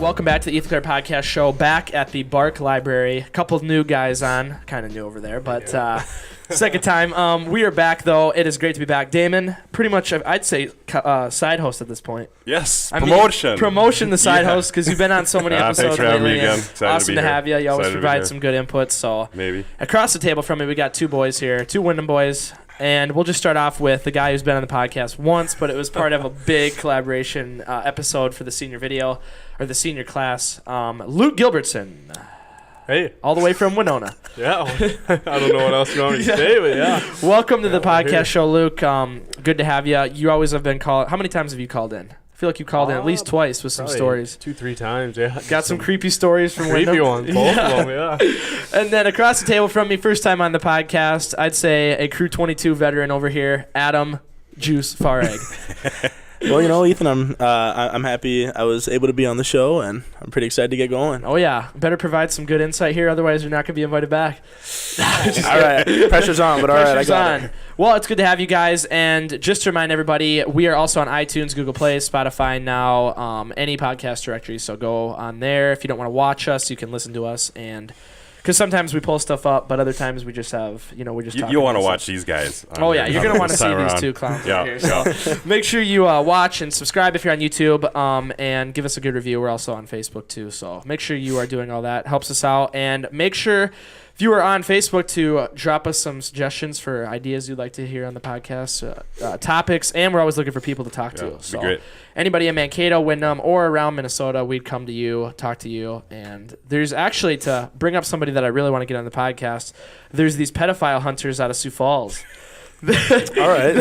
welcome back to the Clerc podcast show. Back at the Bark Library. A couple of new guys on. Kind of new over there, but second time. We are back, though. It is great to be back. Damon, pretty much, I'd say, side host at this point. Yes, promotion the side host, because you've been on so many episodes lately. Awesome to have you. You always provide some good input. So maybe across the table from me, we got two boys here, two Wyndham boys. And we'll just start off with the guy who's been on the podcast once, but it was part of a big collaboration episode for the senior video, or the senior class. Luke Gilbertson. Hey. All the way from Winona. Yeah. I don't know what else you want me to say, but yeah. Welcome to the podcast show, Luke. Good to have you. You always have been called. How many times have you called in? I feel like you called in at least twice with some stories. 2-3 times, yeah. Got some creepy stories from Creepy Wyndham. ones, both of them, yeah. And then across the table from me, first time on the podcast, I'd say a Crew 22 veteran over here, Adam Juice Farag. Well, you know, Ethan, I'm happy I was able to be on the show, and I'm pretty excited to get going. Oh, yeah. Better provide some good insight here, otherwise you're not going to be invited back. All right. Pressure's on, but all right, I got it. Well, it's good to have you guys, and just to remind everybody, we are also on iTunes, Google Play, Spotify now, any podcast directory, so go on there. If you don't want to watch us, you can listen to us, and because sometimes we pull stuff up, but other times we just have, we just talk. You want to watch these guys. Oh, yeah. You're going to want to see these two clowns here. So make sure you watch and subscribe if you're on YouTube, and give us a good review. We're also on Facebook, too. So make sure you are doing all that. Helps us out. And make sure, if you are on Facebook, to drop us some suggestions for ideas you'd like to hear on the podcast, topics, and we're always looking for people to talk to. So great. Anybody in Mankato, Wyndham, or around Minnesota, we'd come to you, talk to you. And there's actually, to bring up somebody that I really want to get on the podcast, there's these pedophile hunters out of Sioux Falls. All right.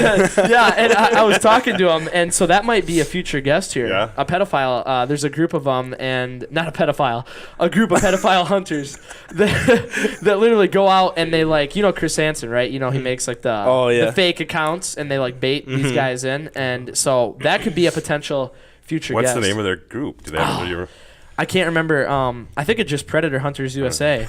Yeah, and I was talking to him, and so that might be a future guest here. Yeah. A pedophile. There's a group of them, and not a pedophile, a group of pedophile hunters that literally go out and they Chris Hansen, right? He makes the fake accounts, and they bait these guys in, and so that could be a potential future What's guest. the name of their group? Do they have I can't remember. I think it's just Predator Hunters USA.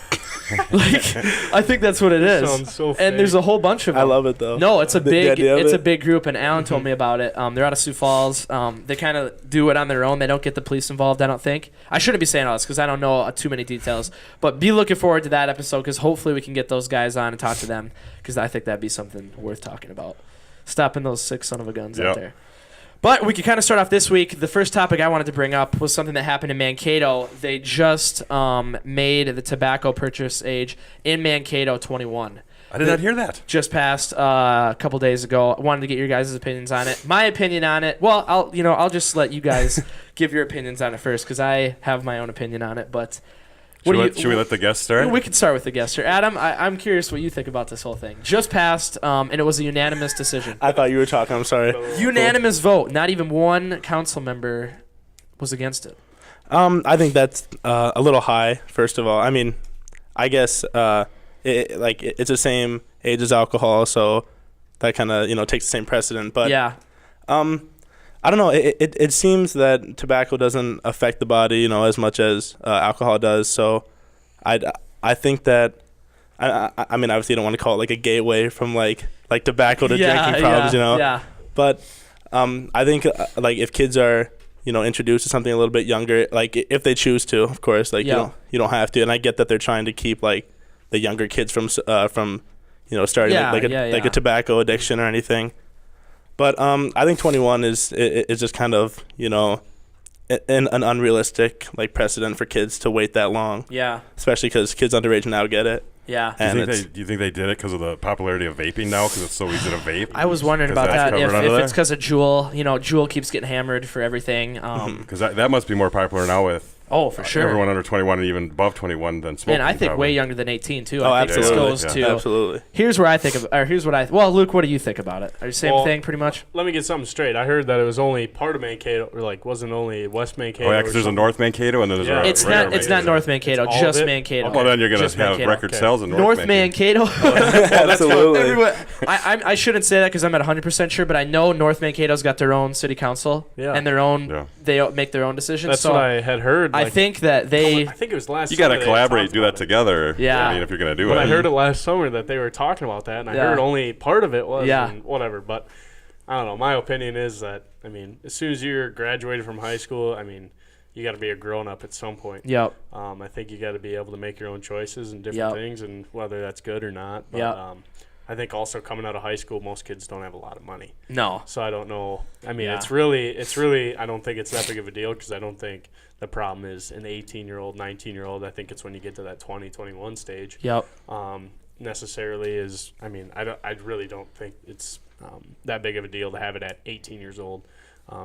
I think that's what it is. Sounds so fake. And there's a whole bunch of them. I love it, though. No, it's a a big group, and Alan told me about it. They're out of Sioux Falls. They kind of do it on their own. They don't get the police involved, I don't think. I shouldn't be saying all this because I don't know too many details. But be looking forward to that episode, because hopefully we can get those guys on and talk to them, because I think that'd be something worth talking about. Stopping those sick son of a guns out there. But we could kind of start off this week. The first topic I wanted to bring up was something that happened in Mankato. They just made the tobacco purchase age in Mankato 21. I did not hear that. Just passed a couple days ago. I wanted to get your guys' opinions on it. My opinion on it, well, I'll just let you guys give your opinions on it first, because I have my own opinion on it. But should we let the guest start? We can start with the guest here. Adam, I'm curious what you think about this whole thing. Just passed, and it was a unanimous decision. I thought you were talking. I'm sorry. Unanimous vote. Not even one council member was against it. I think that's a little high, first of all. I mean, I guess it's the same age as alcohol, so that kind of takes the same precedent. But yeah. I don't know. It seems that tobacco doesn't affect the body, as much as alcohol does. So, I think that I mean, obviously, you don't want to call it a gateway from like tobacco to drinking problems, Yeah. But I think if kids are introduced to something a little bit younger, if they choose to, of course, you don't have to. And I get that they're trying to keep the younger kids from starting a tobacco addiction or anything. But I think 21 is just kind of an unrealistic precedent for kids to wait that long. Yeah. Especially because kids underage now get it. Yeah. Do you think they did it because of the popularity of vaping now? Because it's so easy to vape. I was wondering about that. If it's because of Juul, Juul keeps getting hammered for everything. Because that must be more popular now with. Oh, for sure. Everyone under 21 and even above 21 than smoking. And I think probably. way younger than 18 too. Oh, I think absolutely. this goes to absolutely. Here's what I think of, or here's what I. Well, Luke, what do you think about it? Are you same thing pretty much? Let me get something straight. I heard that it was only part of Mankato, or wasn't only West Mankato. Oh yeah, because there's a North Mankato and then there's a It's not North Mankato, just Mankato. Well, then you're gonna have record sales in North Mankato. Absolutely. I shouldn't say that because I'm not 100% sure, but I know North Mankato's got their own city council and their own. Yeah. They make their own decisions. That's what I had heard. I think that they. I think it was last. You got to collaborate, do that together. Yeah. I mean, if you're gonna do but it. I heard it last summer that they were talking about that, and I heard only part of it was whatever. But I don't know. My opinion is that as soon as you're graduated from high school, you got to be a grown up at some point. Yep. I think you got to be able to make your own choices and different things, and whether that's good or not. But I think also coming out of high school, most kids don't have a lot of money. No. So I don't know. I mean, it's really. I don't think it's that big of a deal because I don't think the problem is an 18-year-old, 19-year-old. I think it's when you get to that 20, 21 stage. Yep. Necessarily is. I mean, I really don't think it's that big of a deal to have it at 18 years old.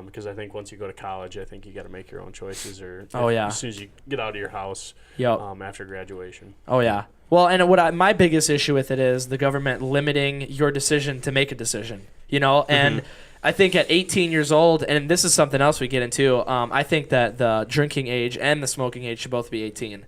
Because I think once you go to college, I think you got to make your own choices. Or as soon as you get out of your house, after graduation. Oh yeah. Well, and my biggest issue with it is the government limiting your decision to make a decision. And I think at 18 years old, and this is something else we get into. I think that the drinking age and the smoking age should both be 18.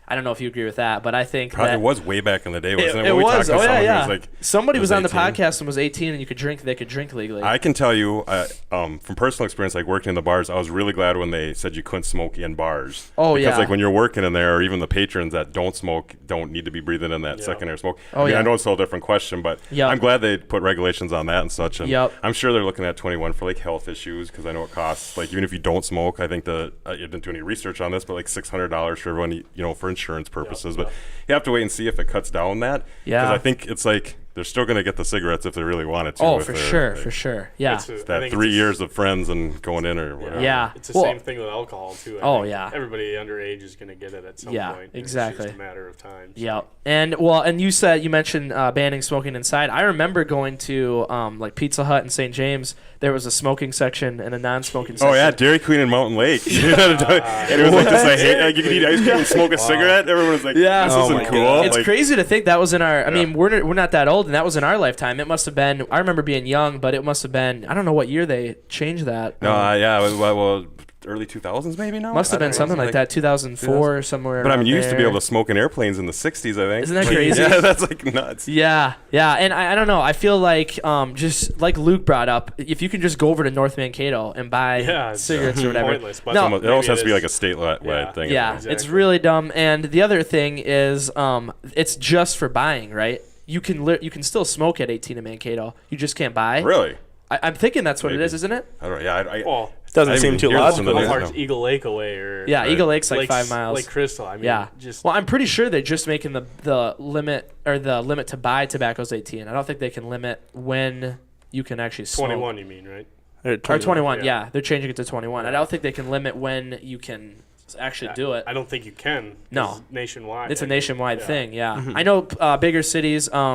I don't know if you agree with that, but I think Probably it was way back in the day, wasn't it? It When we was. talked to someone who was like, somebody was on the 18. podcast and was 18, and they could drink legally. I can tell you from personal experience, like working in the bars, I was really glad when they said you couldn't smoke in bars. Oh, because yeah. like when you're working in there, or even the patrons that don't smoke don't need to be breathing in that secondary smoke. Oh, I know it's a whole different question, but I'm glad they put regulations on that and such. And I'm sure they're looking at 21 for like health issues, because I know it costs, like even if you don't smoke, I think you didn't do any research on this, but like $600 for everyone, for insurance purposes. But you have to wait and see if it cuts down that. Yeah. Because I think it's like they're still going to get the cigarettes if they really wanted to. Oh, for sure. Yeah. It's that 3 years of friends and going in or whatever. Yeah. It's the same thing with alcohol, too. I think everybody underage is going to get it at some point. Yeah, exactly. It's just a matter of time. So. Yeah. And you mentioned banning smoking inside. I remember going to like Pizza Hut in St. James. There was a smoking section and a non-smoking section. Oh yeah, Dairy Queen and Mountain Lake. And it was like this. I hate. You can eat ice cream and smoke a cigarette. Everyone was like, "This isn't cool." It's crazy to think that was in our. I mean, we're not that old, and that was in our lifetime. It must have been. I remember being young, but it must have been. I don't know what year they changed that. No, it was well, early 2000s maybe. No, must have been something like that, 2004 or somewhere. But I mean, you used to be able to smoke in airplanes in the 60s, I think. Isn't that crazy? Yeah, that's like nuts. Yeah, and I don't know. I feel like just like Luke brought up, if you can just go over to North Mankato and buy cigarettes or whatever. Pointless, but it almost has to be like a statewide thing. Yeah, exactly. It's really dumb. And the other thing is, it's just for buying, right? You can still smoke at 18 in Mankato. You just can't buy. Really? I'm thinking that's what it is, isn't it? I don't know. Yeah, well, it doesn't seem too logical. How far's Eagle Lake away? Eagle Lake's like 5 miles. Lake Crystal. I mean, well, I'm pretty sure they're just making the limit to buy tobacco is 18. I don't think they can limit when you can actually smoke. 21, you mean, right? Or 21, yeah. They're changing it to 21. I don't think they can limit when you can actually do it. I don't think you can. No. It's nationwide. It's a nationwide thing, yeah. Mm-hmm. I know bigger cities, I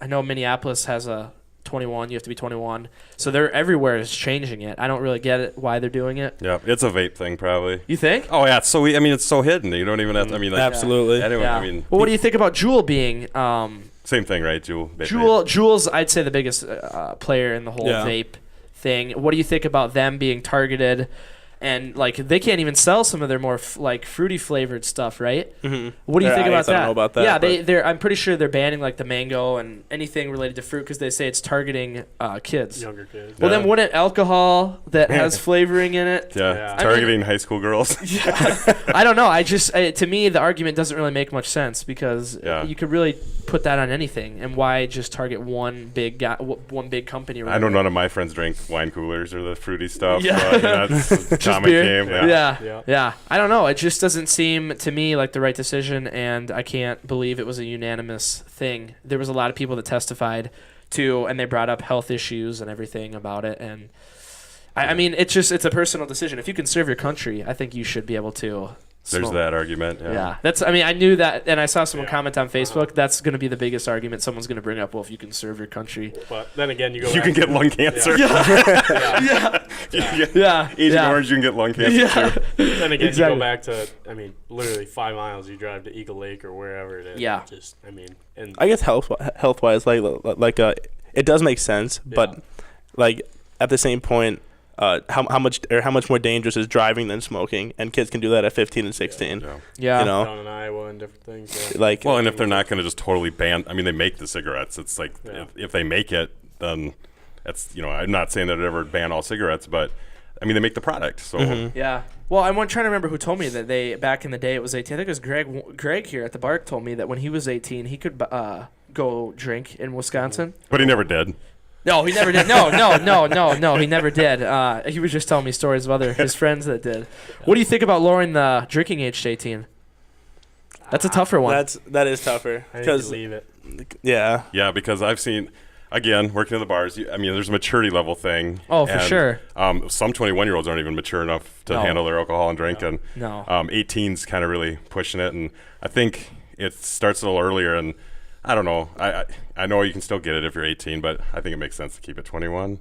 know Minneapolis has a 21. You have to be 21. So they're everywhere is changing it. I don't really get it why they're doing it. Yeah, it's a vape thing probably. You think? Oh yeah, it's so it's so hidden. You don't even have to, absolutely. Anyway, yeah. Well, what do you think about Juul being same thing, right? Juul's I'd say the biggest player in the whole vape thing. What do you think about them being targeted? And like they can't even sell some of their more fruity flavored stuff, right? Mm-hmm. What do you think about that? I don't know about that. Yeah, they're. I'm pretty sure they're banning like the mango and anything related to fruit because they say it's targeting kids, younger kids. Well, then wouldn't alcohol that has flavoring in it? Yeah, targeting high school girls. I don't know. To me, the argument doesn't really make much sense because you could really put that on anything, and why just target one big company? I know none of my friends drink wine coolers or the fruity stuff. Yeah. That's beer. Game. Yeah. I don't know. It just doesn't seem to me like the right decision, and I can't believe it was a unanimous thing. There was a lot of people that testified to, and they brought up health issues and everything about it. And I mean, it's a personal decision. If you can serve your country, I think you should be able to. There's that argument. Yeah. I knew that, and I saw someone comment on Facebook. That's going to be the biggest argument someone's going to bring up. Well, if you can serve your country, but then again, you can get lung cancer. Agent Orange, you can get lung cancer too. Then again, you go back to literally 5 miles. You drive to Eagle Lake or wherever it is. Yeah. And I guess health wise, it does make sense, but like at the same point. How much more dangerous is driving than smoking, and kids can do that at 15 and 16. Yeah. Down in Iowa and different things. Yeah. And if they're not going to just totally ban, they make the cigarettes. It's like if they make it, then it's I'm not saying that it ever ban all cigarettes, but they make the product. So yeah. Well, I'm trying to remember who told me that they back in the day it was 18. I think it was Greg here at the bar told me that when he was 18 he could go drink in Wisconsin. But he never did. No, he never did. No, he never did. He was just telling me stories of his friends that did. What do you think about lowering the drinking age to 18? That's a tougher one. That is tougher. I think you leave it. Yeah. Yeah, because I've seen, again, working in the bars, there's a maturity level thing. Oh, for sure. Some 21-year-olds aren't even mature enough to handle their alcohol and drink. And 18's kind of really pushing it. And I think it starts a little earlier. And I don't know. I know you can still get it if you're 18, but I think it makes sense to keep it 21.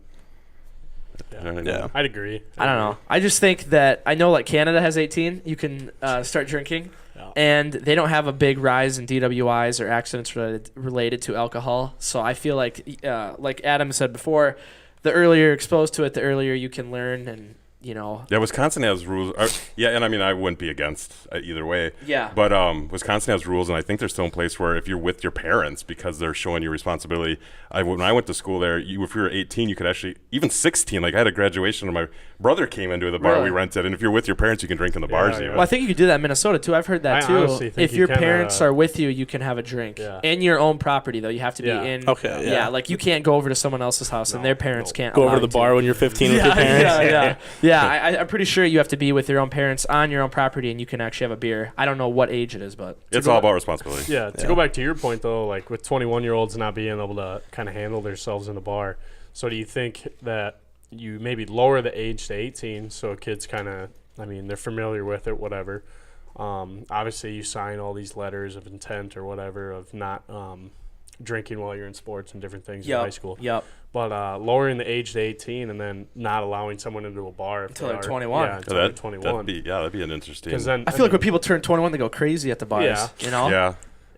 Yeah. I'd agree. I don't know. I just think that I know like Canada has 18. You can start drinking. And they don't have a big rise in DWIs or accidents related to alcohol. So I feel like Adam said before, the earlier you're exposed to it, the earlier you can learn and, Yeah, Wisconsin has rules. And I wouldn't be against either way. Yeah. But Wisconsin has rules, and I think they're still in place where if you're with your parents because they're showing you responsibility. When I went to school there, if you were 18, you could actually, even 16, like I had a graduation and my brother came into the bar we rented, and if you're with your parents, you can drink in the bars even. Well, I think you could do that in Minnesota too. I've heard that too. If your parents are with you, you can have a drink. In your own property, though. You have to be in. Okay. Yeah, like you can't go over to someone else's house and their parents can't go over to the bar when you're 15 with your parents. Yeah, I'm pretty sure you have to be with your own parents on your own property, and you can actually have a beer. I don't know what age it is, but it's all about responsibility. Yeah, to go back to your point, though, like with 21-year-olds not being able to kind of handle themselves in the bar, so do you think that you maybe lower the age to 18 so kids kind of, they're familiar with it, whatever. Obviously, you sign all these letters of intent or whatever of not drinking while you're in sports and different things in high school. Yep. But lowering the age to 18 and then not allowing someone into a bar until they're 21. Yeah, until they're 21. That'd be an interesting. Then, I feel like when people turn 21, they go crazy at the bars. Yeah. Yeah.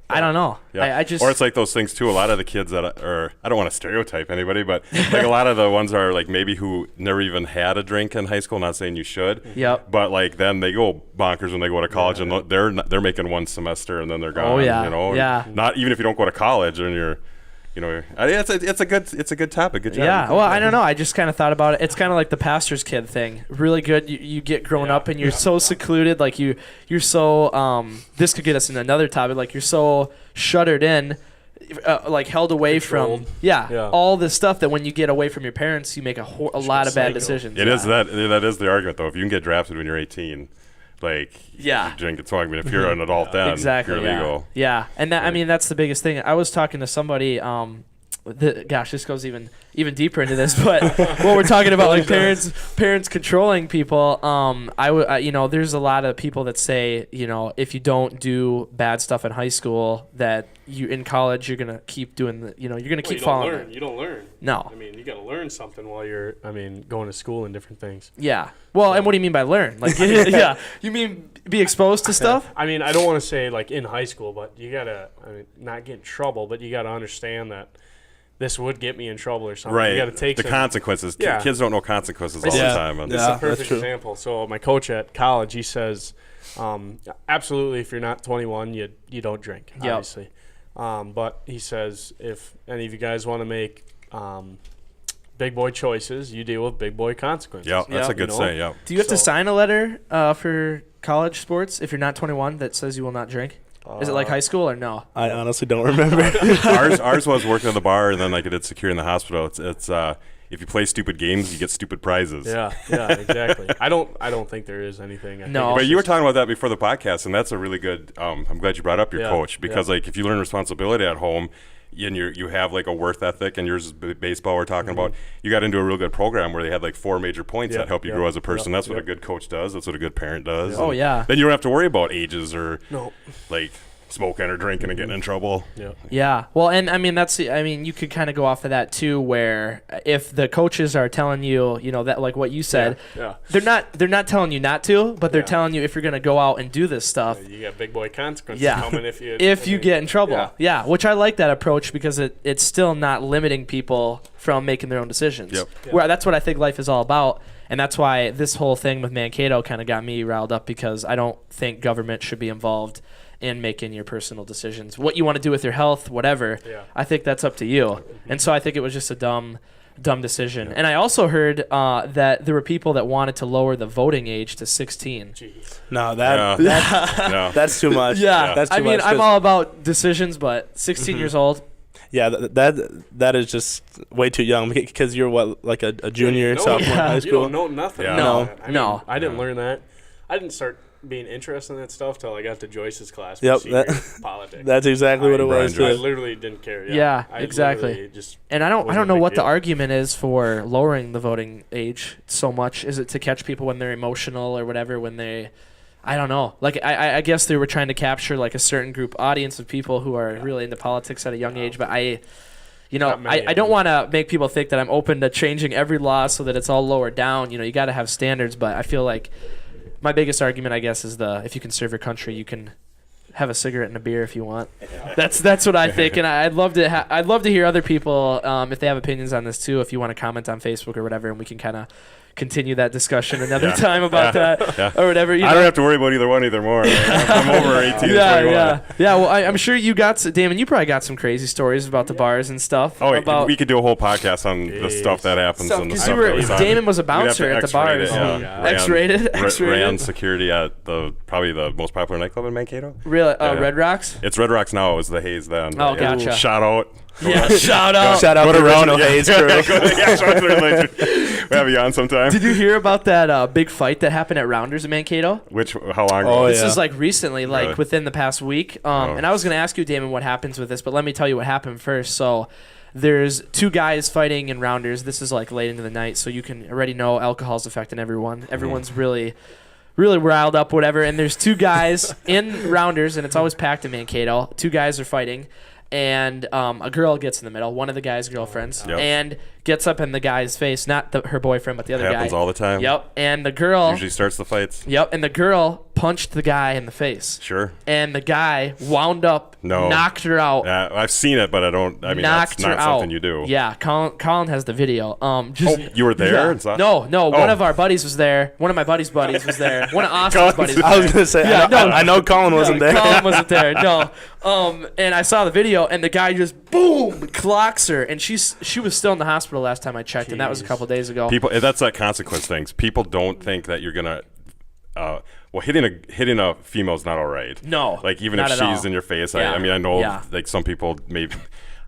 I don't know. Yeah. I just or it's like those things too. A lot of the kids that I don't want to stereotype anybody, but like a lot of the ones are like maybe who never even had a drink in high school. Not saying you should. Yep. But like then they go bonkers when they go to college and they're making one semester and then they're gone. Oh yeah. Yeah. Not even if you don't go to college and you're. It's a good topic. Good job. Yeah. Well, I don't know. I just kind of thought about it. It's kind of like the pastor's kid thing. Really good. You get grown up and you're so secluded. Like you're so. This could get us in another topic. Like you're so shuttered in, like held away from. All this stuff that when you get away from your parents, you make a lot of bad decisions. It is that is the argument though. If you can get drafted when you're 18. You drink it strong. If you're an adult then, exactly, you're legal. Yeah, and that, that's the biggest thing. I was talking to somebody, this goes even deeper into this, but what we're talking about, like parents controlling people, there's a lot of people that say, if you don't do bad stuff in high school, that you in college you're gonna keep doing you're gonna keep falling. You don't learn. No. You gotta learn something while you're going to school and different things. Yeah. Well, and what do you mean by learn? Like you mean be exposed to stuff? I don't want to say like in high school, but you gotta not get in trouble, but you gotta understand that this would get me in trouble or something. Right. You got to take the consequences. Yeah. Kids don't know consequences all the time. This is a perfect example. So my coach at college, he says, absolutely, if you're not 21, you don't drink, obviously. But he says, if any of you guys want to make big boy choices, you deal with big boy consequences. Yeah, that's a good saying. Yeah. Do you have to sign a letter for college sports if you're not 21 that says you will not drink? Is it like high school or no? I honestly don't remember. ours was working at the bar, and then like it did secure in the hospital. It's if you play stupid games, you get stupid prizes. Yeah, exactly. I don't think there is anything. But you were talking about that before the podcast, and that's a really good. I'm glad you brought up your coach because like if you learn responsibility at home. And you have like a work ethic, and yours is baseball we're talking about. You got into a real good program where they had like 4 major points that help you grow as a person. That's what a good coach does. That's what a good parent does. Oh yeah. Then you don't have to worry about ages or like smoking or drinking and getting in trouble. Yeah. Well, and you could kind of go off of that too, where if the coaches are telling you, that like what you said, they're not telling you not to, but they're telling you if you're gonna go out and do this stuff, you got big boy consequences coming if you get in trouble. Yeah. Which I like that approach because it's still not limiting people from making their own decisions. Where that's what I think life is all about. And that's why this whole thing with Mankato kind of got me riled up because I don't think government should be involved in making your personal decisions. What you want to do with your health, whatever, I think that's up to you. And so I think it was just a dumb decision. And I also heard that there were people that wanted to lower the voting age to 16. Jeez. No, that's too much. That's too much. I'm all about decisions, but 16 years old. Yeah, that is just way too young because you're like a junior, sophomore in high school. You don't know nothing. Yeah. No. I didn't learn that. I didn't start being interested in that stuff till I got to Joyce's class. Politics. That's exactly what it was. I literally didn't care. Yeah, exactly. And I don't know what the argument is for lowering the voting age so much. Is it to catch people when they're emotional or whatever? When they, I don't know. Like I guess they were trying to capture like a certain group audience of people who are really into politics at a young age. But I don't want to make people think that I'm open to changing every law so that it's all lowered down. You got to have standards. But I feel like my biggest argument, I guess, is if you can serve your country, you can have a cigarette and a beer if you want. That's what I think, and I'd love to hear other people if they have opinions on this too. If you want to comment on Facebook or whatever, and we can kind of continue that discussion another time about that or whatever. I don't have to worry about either one more. Right? I'm over 18. Yeah. Well, I'm sure you Damon. You probably got some crazy stories about the bars and stuff. Oh, we could do a whole podcast on the stuff that happens and the stuff that was on. Damon was a bouncer at the bars. X-rated. Ran security at probably the most popular nightclub in Mankato. Really? Red Rocks? It's Red Rocks now. It was the Haze then. Oh, gotcha. Shout out. Yeah, shout out to the original Haze crew. We'll have you on sometime. Did you hear about that big fight that happened at Rounders in Mankato? How long ago? This is like recently, like within the past week. And I was going to ask you, Damon, what happens with this, but let me tell you what happened first. So there's two guys fighting in Rounders. This is like late into the night, so you can already know alcohol's affecting everyone. Everyone's really riled up, whatever. And there's two guys in Rounders, and it's always packed in Mankato. Two guys are fighting. And a girl gets in the middle, one of the guy's girlfriends, and gets up in the guy's face, not her boyfriend, but the other guy. Happens all the time. Yep. And the girl usually starts the fights. Yep. And the girl punched the guy in the face. Sure. And the guy wound up, knocked her out. I've seen it, but I don't. I mean, that's not something you do. Yeah. Colin has the video. You were there? And stuff? No. One of our buddies was there. One of my buddies' buddies was there. One of Austin's buddies was there. I was gonna say. I know Colin wasn't there. Colin wasn't there. No. And I saw the video, and the guy just boom clocks her, and she was still in the hospital last time I checked, and that was a couple days ago. That's that consequence things. People don't think that you're gonna. Hitting a female is not all right. No, like even if she's in your face. I mean, I know like some people maybe.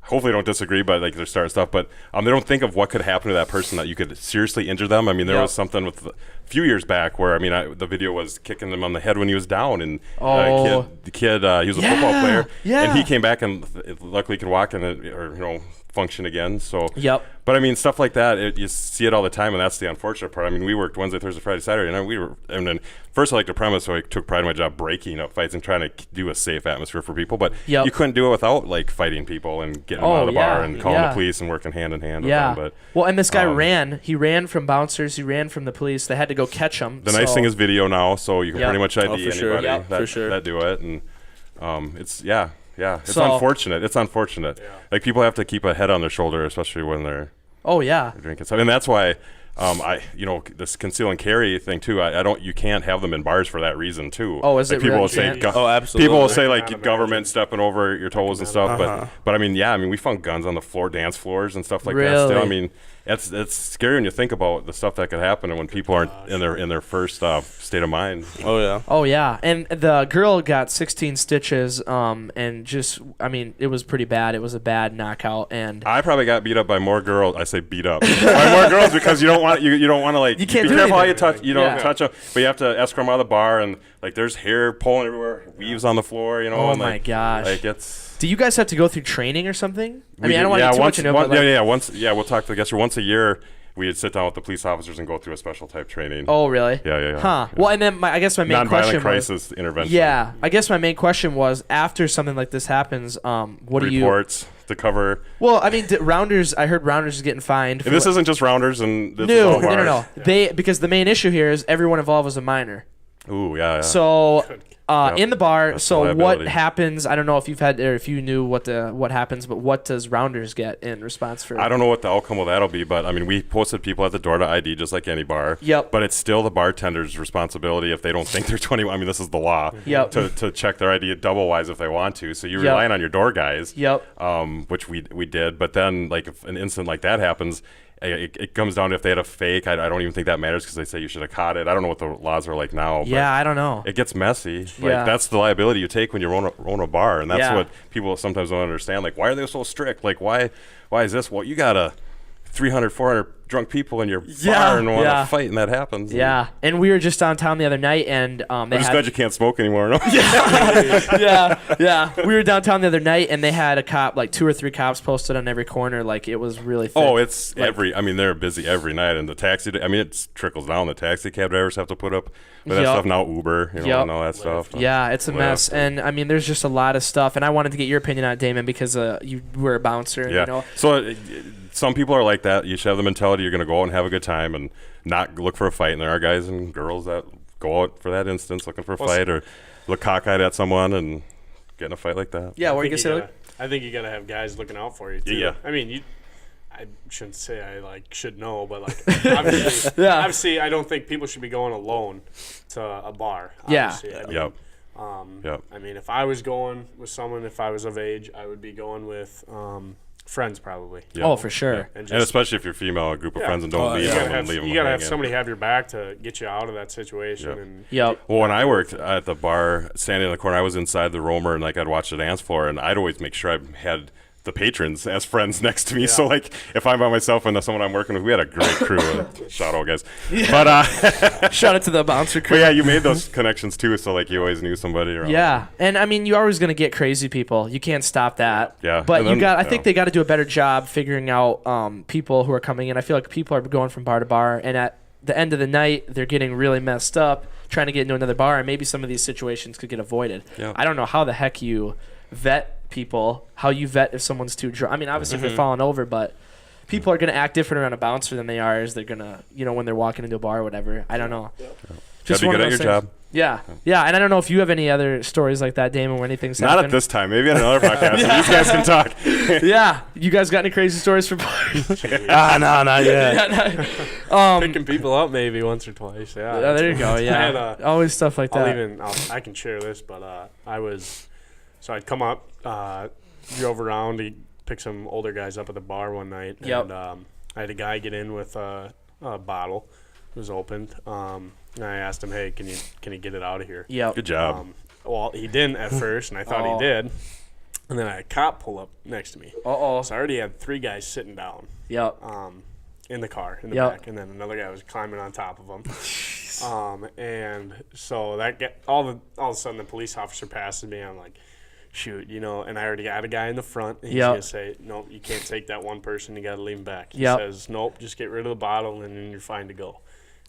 Hopefully don't disagree, but like they're starting stuff. But they don't think of what could happen to that person that you could seriously injure them. I mean, there was something with a few years back where the video was kicking him on the head when he was down, and the kid he was a football player, and he came back and luckily could walk and function again. So but I mean stuff like that, you see it all the time, and that's the unfortunate part. I mean, we worked Wednesday, Thursday, Friday, Saturday, and then first I like to premise, so I took pride in my job breaking up fights and trying to do a safe atmosphere for people, but you couldn't do it without like fighting people and getting them out of the bar and calling the police and working hand in hand with them. But and this guy ran from bouncers, he ran from the police. They had to go catch him. The nice thing is video now, so you can pretty much ID anybody that do it, and it's it's unfortunate. It's unfortunate. Like people have to keep a head on their shoulder, especially when they're drinking stuff, and that's why this conceal and carry thing too. You can't have them in bars for that reason too. Oh, is like it people really will say? Absolutely. People will say like government stepping over your toes and stuff, but I mean, we found guns on the floor, dance floors and stuff like that. Still, I mean, it's scary when you think about the stuff that could happen and when people aren't in their first state of mind. Oh yeah, and the girl got 16 stitches, and just it was pretty bad. It was a bad knockout, and I probably got beat up by more girls. I say beat up by more girls because you don't want to like you can't be careful how you touch. You don't touch them, but you have to escort them out of the bar, and like there's hair pulling everywhere, weaves on the floor. Oh and, my gosh! Like it's. Do you guys have to go through training or something? I don't want to get too much into it. We'll talk to the guests. Once a year, we'd sit down with the police officers and go through a special type training. Oh, really? Yeah. Huh. Well, and then I guess my main question was... Nonviolent crisis intervention. Yeah. I guess my main question was, after something like this happens, what do you... Reports to cover... Well, I mean, Rounders, I heard Rounders is getting fined. This isn't just Rounders and... No. Because the main issue here is everyone involved was a minor. Ooh, yeah. So... in the bar. That's so what happens? I don't know if you've had or if you knew what happens, but what does Rounders get in response for? I don't know what the outcome of that'll be, but I mean, we posted people at the door to ID just like any bar. Yep. But it's still the bartender's responsibility if they don't think they're 21. I mean, this is the law. Yep. To check their ID double wise if they want to. So you're relying on your door guys. Yep. Which we did, but then like if an incident like that happens, it comes down to if they had a fake. I don't even think that matters because they say you should have caught it. I don't know what the laws are like now. Yeah, I don't know. It gets messy. Like that's the liability you take when you own a bar, and that's what people sometimes don't understand. Like, why are they so strict? Like, why is this? Well, you got 300, 400 drunk people in your bar and want to fight, and that happens. Yeah, and we were just downtown the other night, and I'm just glad you can't smoke anymore. No? yeah. We were downtown the other night, and they had a cop, like 2 or 3 cops posted on every corner. Like, it was really thick. Oh, it's they're busy every night, and the taxi. It trickles down. The taxi cab drivers have to put up with that stuff now. Uber, and all that stuff. Yeah, it's a mess, and I mean, there's just a lot of stuff. And I wanted to get your opinion on it, Damon, because you were a bouncer. Yeah. You know? So. Some people are like that. You should have the mentality you're going to go out and have a good time and not look for a fight. And there are guys and girls that go out for that instance looking for a fight or look cockeyed at someone and get in a fight like that. Yeah, what are you going to say? I think you got to have guys looking out for you, too. Yeah. I mean, I shouldn't say I should know, but obviously I don't think people should be going alone to a bar. Obviously. Yeah. I mean, if I was going with someone, if I was of age, I would be going with friends probably. Yep. Oh, for sure. Yeah. And especially if you're female, a group of friends, and don't leave them. You got to have somebody have your back to get you out of that situation. Well, when I worked at the bar, standing in the corner, I was inside the roamer, and like I'd watch the dance floor, and I'd always make sure I had the patrons as friends next to me. So like if I'm by myself and someone I'm working with, we had a great crew. Shout out, guys. But shout out to the bouncer crew. But yeah, you made those connections too. So like you always knew somebody around. Yeah, and I mean you're always gonna get crazy people. You can't stop that. Yeah. But I think they got to do a better job figuring out people who are coming in. I feel like people are going from bar to bar, and at the end of the night they're getting really messed up trying to get into another bar, and maybe some of these situations could get avoided. Yeah. I don't know how the heck you vet people, how you vet if someone's too drunk. I mean, obviously if they're falling over, but people are going to act different around a bouncer than they are as they're going to, when they're walking into a bar or whatever. I don't know. Just be good at your job. Yeah. And I don't know if you have any other stories like that, Damon, where anything's happened. Not at this time. Maybe on another podcast. So these guys can talk. Yeah. You guys got any crazy stories for bars? No, not yet. Picking people up maybe once or twice. Yeah. There you go. Yeah. Always stuff like that. I can share this, but So I'd come up, drove around to pick some older guys up at the bar one night. And I had a guy get in with a bottle. It was opened. And I asked him, hey, can you get it out of here? Yeah. Good job. Well, he didn't at first, and I thought he did. And then I had a cop pull up next to me. Uh-oh. So I already had 3 guys sitting down. Yep. In the car, in the back. And then another guy was climbing on top of him. And so all of a sudden the police officer passes me. I'm like, shoot, and I already had a guy in the front. And he's going to say, nope, you can't take that one person. You got to leave him back. He says, nope, just get rid of the bottle, and then you're fine to go.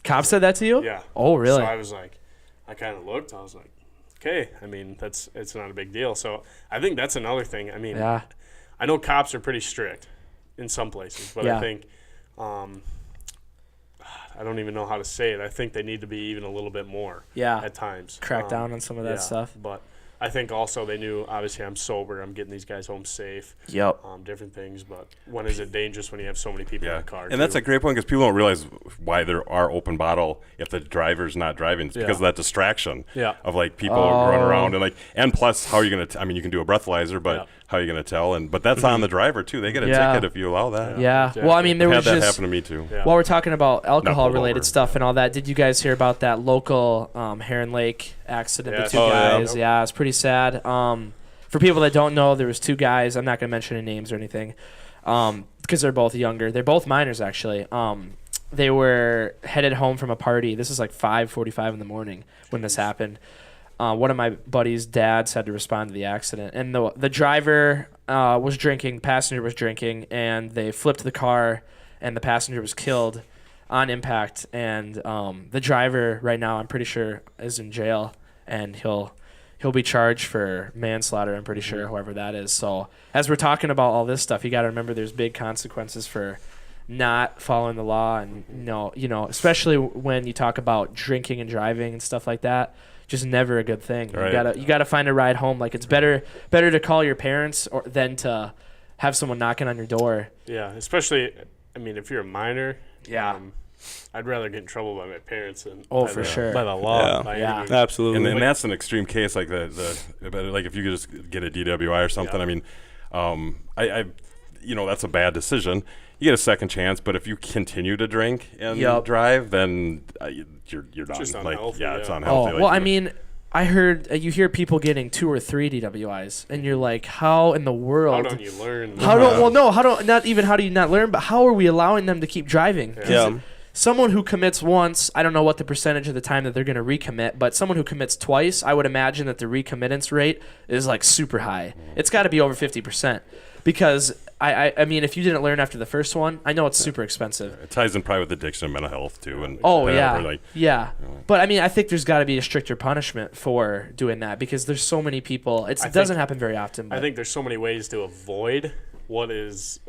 Cop said that to you? Yeah. Oh, really? So I was like, I kind of looked. I was like, okay. I mean, it's not a big deal. So I think that's another thing. I mean, I know cops are pretty strict in some places, but I think I don't even know how to say it. I think they need to be even a little bit more at times. Crack down on some of that stuff. But I think also they knew, obviously, I'm sober. I'm getting these guys home safe. Yep. Different things. But when is it dangerous when you have so many people in the car? And that's a great point because people don't realize why there are open bottle if the driver's not driving. It's because of that distraction of, like, people run around. And plus, how are you going to – I mean, you can do a breathalyzer, but how are you going to tell? But that's on the driver, too. They get a ticket if you allow that. Yeah. Well, I mean, there was that happen to me, too. Yeah. While we're talking about alcohol-related stuff and all that, did you guys hear about that local Heron Lake accident? The 2 guys. Yeah, it's pretty sad. For people that don't know, there was 2 guys. I'm not going to mention any names or anything because they're both younger. They're both minors, actually. They were headed home from a party. This is like 5:45 in the morning when this happened. One of my buddy's dads had to respond to the accident. And the driver was drinking, passenger was drinking, and they flipped the car, and the passenger was killed on impact. And the driver right now, I'm pretty sure, is in jail, and he'll be charged for manslaughter, I'm pretty sure, whoever that is. So as we're talking about all this stuff, you got to remember there's big consequences for not following the law. And, especially when you talk about drinking and driving and stuff like that, just never a good thing. Right. You gotta find a ride home. Like, it's better to call your parents than to have someone knocking on your door. Yeah, especially, I mean, if you're a minor. Yeah. I'd rather get in trouble by my parents than by the law. Yeah, absolutely. And that's an extreme case, like like if you could just get a DWI or something. I mean, that's a bad decision. you get a second chance. But if you continue to drink and drive, then you're done. Just like, unhealthy, it's unhealthy. Oh, well, I mean, I heard you hear people getting 2 or 3 DWIs, and you're like, how in the world? How don't you learn? How do you not learn? But how are we allowing them to keep driving? Yeah. Someone who commits once, I don't know what the percentage of the time that they're going to recommit, but someone who commits twice, I would imagine that the recommittance rate is like super high. It's got to be over 50%. Because, I mean, if you didn't learn after the first one, I know it's super expensive. It ties in probably with addiction and mental health, too. And yeah. But, I mean, I think there's got to be a stricter punishment for doing that because there's so many people. It doesn't happen very often. But I think there's so many ways to avoid what is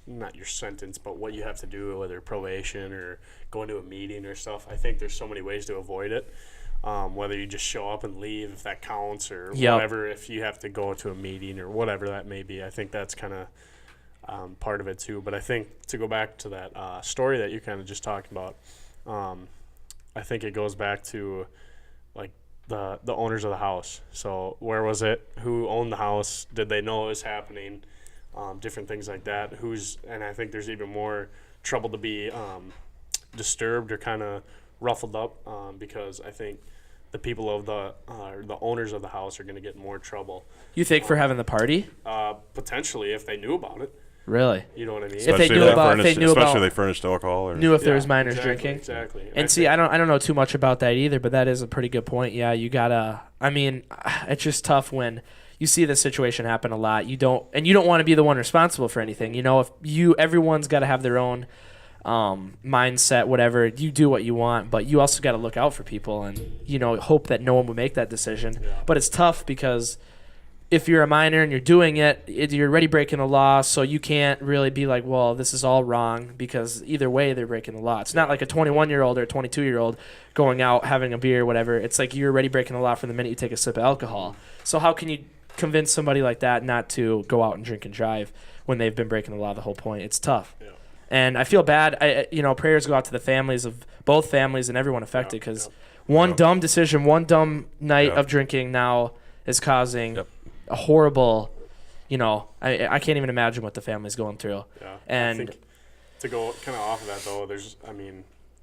not your sentence, but what you have to do, whether probation or going to a meeting or stuff. I think there's so many ways to avoid it. Whether you just show up and leave, if that counts, or whatever, if you have to go to a meeting or whatever that may be. I think that's kind of part of it too. But I think to go back to that story that you kind of just talked about, I think it goes back to like the owners of the house. So where was it? Who owned the house? Did they know it was happening? Different things like that. And I think there's even more trouble to be disturbed or kind of ruffled up because I think the people of the owners of the house are going to get in more trouble. You think for having the party? Potentially, if they knew about it. Really? You know what I mean? Especially if they furnished alcohol, or knew if there was minors drinking. Exactly. And see, I don't know too much about that either, but that is a pretty good point. Yeah, you gotta. I mean, it's just tough when you see this situation happen a lot. You don't want to be the one responsible for anything. You know, everyone's got to have their own mindset, whatever. You do what you want, but you also got to look out for people and hope that no one would make that decision. Yeah. But it's tough because if you're a minor and you're doing it, you're already breaking the law, so you can't really be like, well, this is all wrong, because either way they're breaking the law. It's not like a 21-year-old or a 22-year-old going out having a beer or whatever. It's like you're already breaking the law from the minute you take a sip of alcohol. So how can you convince somebody like that not to go out and drink and drive when they've been breaking the law the whole point? It's tough. Yeah. And I feel bad. Prayers go out to the families of both families and everyone affected, because one dumb decision, one dumb night of drinking now is causing a horrible, I can't even imagine what the family's going through. Yeah. And I think to go kind of off of that, though,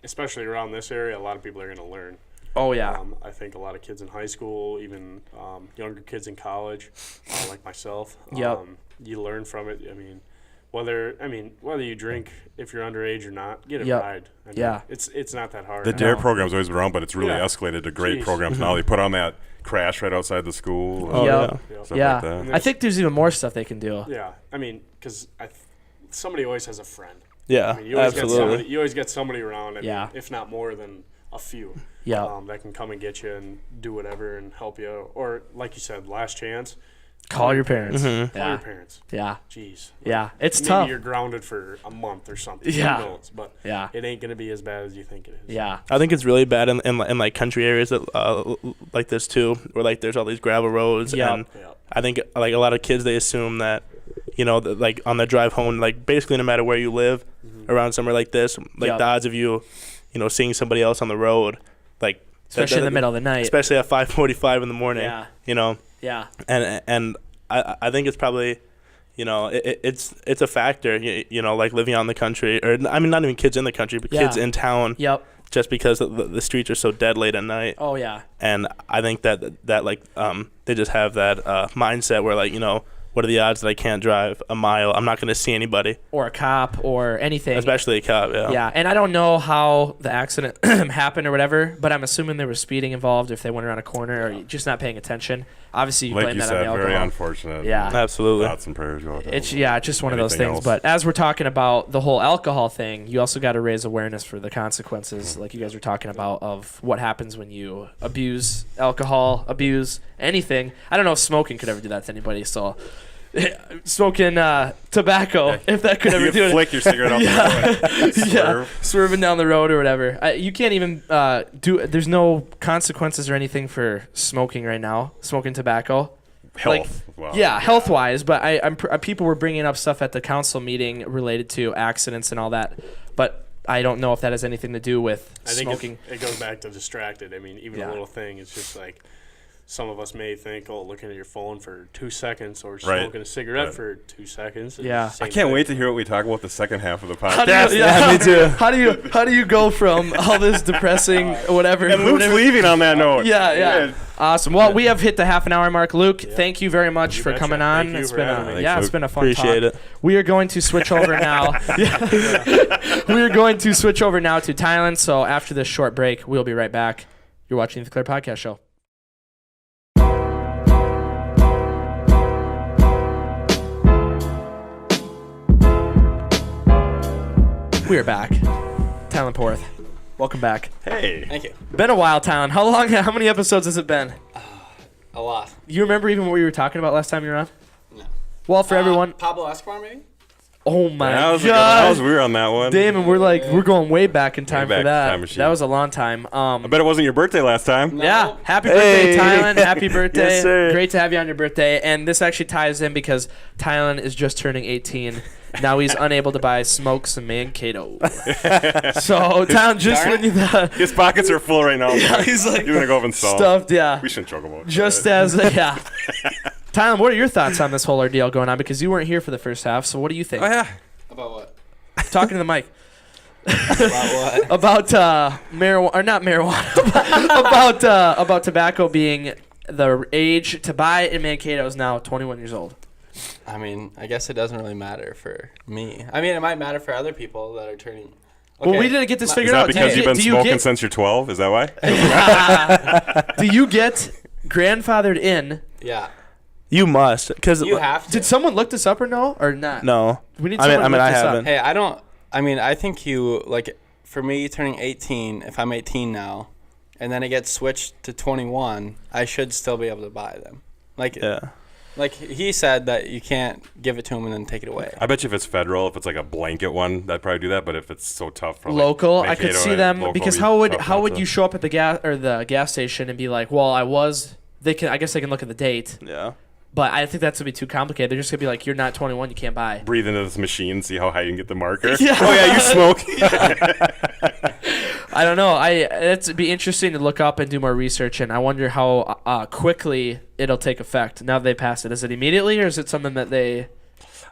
especially around this area, a lot of people are going to learn. Oh, yeah. I think a lot of kids in high school, even younger kids in college, like myself, you learn from it. Whether you drink, if you're underage or not, get a ride. It's not that hard. The DARE program's always been around, but it's really escalated to great programs now. They put on that crash right outside the school. Stuff like that. I think there's even more stuff they can do. Yeah, because somebody always has a friend. Yeah, you always get somebody around. If not more than a few. That can come and get you and do whatever and help you. Or like you said, last chance. Call your parents. Mm-hmm. Call your parents. Yeah. Jeez. It's maybe tough. Maybe you're grounded for a month or something. Yeah. Who knows? But it ain't going to be as bad as you think it is. Yeah. I think it's really bad in like country areas that like this too, where like there's all these gravel roads. And I think like a lot of kids, they assume that, like on their drive home, like basically no matter where you live around somewhere like this, like the odds of you, seeing somebody else on the road, like especially in the middle of the night, especially at 5:45 in the morning. Yeah. And I think it's probably, it's a factor, like living out in the country, or not even kids in the country, but kids in town. Yep. Just because the streets are so dead late at night. Oh yeah. And I think that like they just have that mindset where like what are the odds that I can't drive a mile? I'm not going to see anybody. Or a cop or anything. Especially a cop, yeah. Yeah, and I don't know how the accident happened or whatever, but I'm assuming there was speeding involved if they went around a corner or just not paying attention. Obviously, you blame that on the alcohol. Very unfortunate. Yeah. Absolutely. Thoughts and prayers go out. It's just one of those things. Else. But as we're talking about the whole alcohol thing, you also got to raise awareness for the consequences, like you guys were talking about, of what happens when you abuse alcohol, abuse anything. I don't know if smoking could ever do that to anybody, so... Smoking tobacco, if that could ever do it. Flick your cigarette off the road. Swerving down the road or whatever. You can't even there's no consequences or anything for smoking right now, smoking tobacco. Health. Health-wise, but people were bringing up stuff at the council meeting related to accidents and all that, but I don't know if that has anything to do with smoking. I think it goes back to distracted. Even a little thing, it's just like, some of us may think, looking at your phone for 2 seconds or smoking a cigarette for 2 seconds. Yeah. I can't wait to hear what we talk about the second half of the podcast. Me too. How do you go from all this depressing whatever? And Luke's leaving on that note. Yeah. Awesome. Well, we have hit the half an hour mark. Luke, thank you very much for coming on. It's been it's been a fun Appreciate talk. it. We are going to switch over now. We are going to switch over now to Tylan. So after this short break, we'll be right back. You're watching the Clerc Podcast Show. We are back. Tylan Porath, welcome back. Hey. Thank you. Been a while, Tylan. How many episodes has it been? A lot. You remember even what we were talking about last time you were on? No. Well, for everyone. Pablo Escobar, maybe? Oh my god. That was weird on that one. Damon, we're going way back in time for that. Time machine. That was a long time. I bet it wasn't your birthday last time. No. Yeah. Happy birthday, Tylan. Happy birthday. Yes, sir. Great to have you on your birthday. And this actually ties in because Tylan is just turning 18. Now he's unable to buy smokes and Mankato. So, Tylan, just when you his pockets are full right now. Yeah, he's like you're gonna go up and sell. Stuffed, yeah. We shouldn't joke about it. Just as yeah. Tylan, what are your thoughts on this whole ordeal going on? Because you weren't here for the first half, so what do you think? Oh yeah. About what? Talking to the mic. About what? About marijuana, or not marijuana. About tobacco being the age to buy in Mankato is now 21 years old. I mean, I guess it doesn't really matter for me. I mean, it might matter for other people that are turning. Okay. Well, we didn't get this figured Is that out. because you've been smoking since you're 12? Is that why? Do you get grandfathered in? Yeah. You must, because You have to. Did someone look this up or no? Or not? No. We need I someone to look I this up. haven't. Hey, I don't. I mean, I think you, like, for me turning 18, if I'm 18 now, and then it gets switched to 21, I should still be able to buy them. Like, Yeah. like he said that you can't give it to him and then take it away. I bet you if it's federal, if it's like a blanket one, that'd probably do that. But if it's so tough for Local, like I could Mankato see and them local, because it'd be how tough would not you to. show up at the gas station and be like, well, I was. I guess they can look at the date. Yeah. But I think that's going to be too complicated. They're just going to be like, you're not 21, you can't buy. Breathe into this machine, see how high you can get the marker. Yeah. Oh yeah, you smoke. I don't know. It'd be interesting to look up and do more research, and I wonder how quickly it'll take effect now that they pass it. Is it immediately, or is it something that they...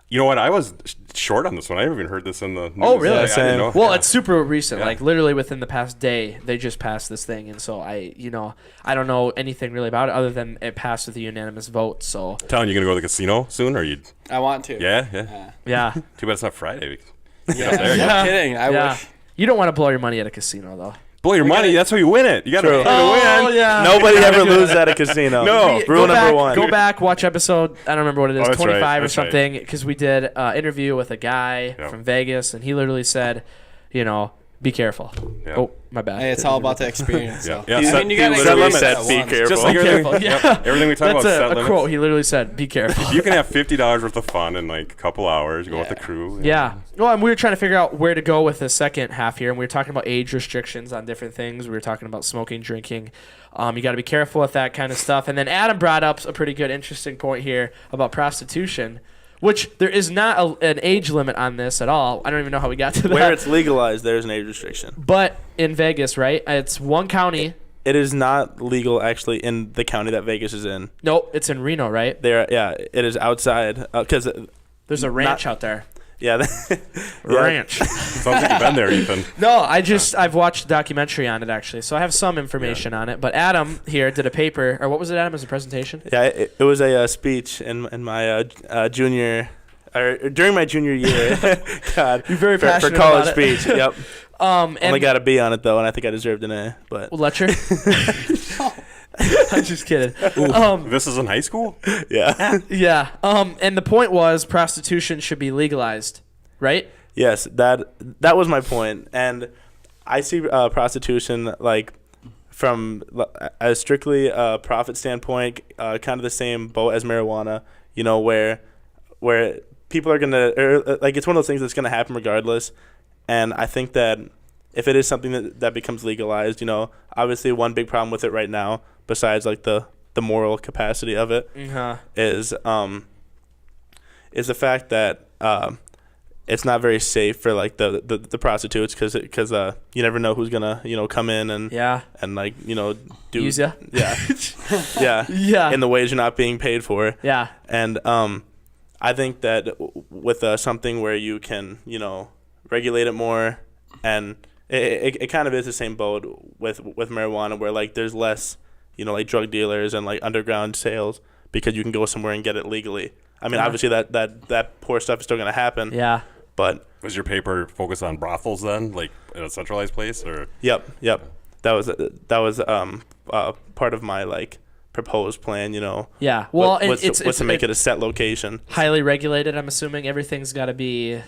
You know what? I was short on this one. I haven't even heard this in the news. Oh, really? I didn't know. Well, Yeah. it's super recent. Yeah. Like, literally within the past day, they just passed this thing. And so I don't know anything really about it other than it passed with a unanimous vote. So, Tylan, you gonna go to the casino soon, or you? I want to. Yeah. yeah. Too bad it's not Friday. Yeah. there, No yeah. kidding. I Yeah. wish. You don't want to blow your money at a casino, though. Blow your money. That's how you win it. You gotta, True. you gotta win. yeah. Nobody ever loses at a casino. No. Rule number one. Go back, watch episode, I don't remember what it is, that's 25 right, or that's right. something, because we did an interview with a guy Yeah. from Vegas, and he literally said, be careful. Yeah. Oh, my bad. Hey, it's all about the experience. Yeah. So. Yeah, I set- mean, you gotta he get literally used to said, it "Be once. careful." Just like Be careful. Yeah. everything we talk That's about. Set a limits. quote. He literally said, be careful. You can have $50 worth of fun in like a couple hours. You go with the crew. Yeah. Well, and we were trying to figure out where to go with the second half here, and we were talking about age restrictions on different things. We were talking about smoking, drinking. You got to be careful with that kind of stuff. And then Adam brought up a pretty good, interesting point here about prostitution, which there is not an age limit on this at all. I don't even know how we got to that. Where it's legalized, there's an age restriction. But in Vegas, right? It's one county. It is not legal actually in the county that Vegas is in. Nope, it's in Reno, right? It is outside because There's a ranch out there. yeah. Ranch. Sounds like you've been there, Ethan. No, I've watched a documentary on it actually, so I have some information on it. But Adam here did a paper, or what was it, Adam? As a presentation? Yeah, it was a speech in my junior, or during my junior year. God, You're very for passionate college about it. speech. Yep. And Only got a B on it though, and I think I deserved an A. But lecture. I'm just kidding. This is in high school? yeah, Yeah. And the point was prostitution should be legalized, right? yes, that was my point, and I see prostitution like from a strictly profit standpoint, kind of the same boat as marijuana. You know, where people are gonna, or like it's one of those things that's gonna happen regardless. And I think that if it is something that becomes legalized, you know, obviously one big problem with it right now, besides like the moral capacity of it, Uh-huh. is the fact that it's not very safe for like the prostitutes because you never know who's gonna come in and like do use ya. yeah in the ways you're not being paid for. Yeah. And I think that with something where you can regulate it more, and it kind of is the same boat with marijuana where like there's less like drug dealers and like underground sales because you can go somewhere and get it legally. I mean, obviously that poor stuff is still going to happen. Yeah. But was your paper focused on brothels then, like in a centralized place, or? Yep. That was part of my like proposed plan. Yeah. Well, was to make it a set location. Highly regulated. I'm assuming everything's got to be,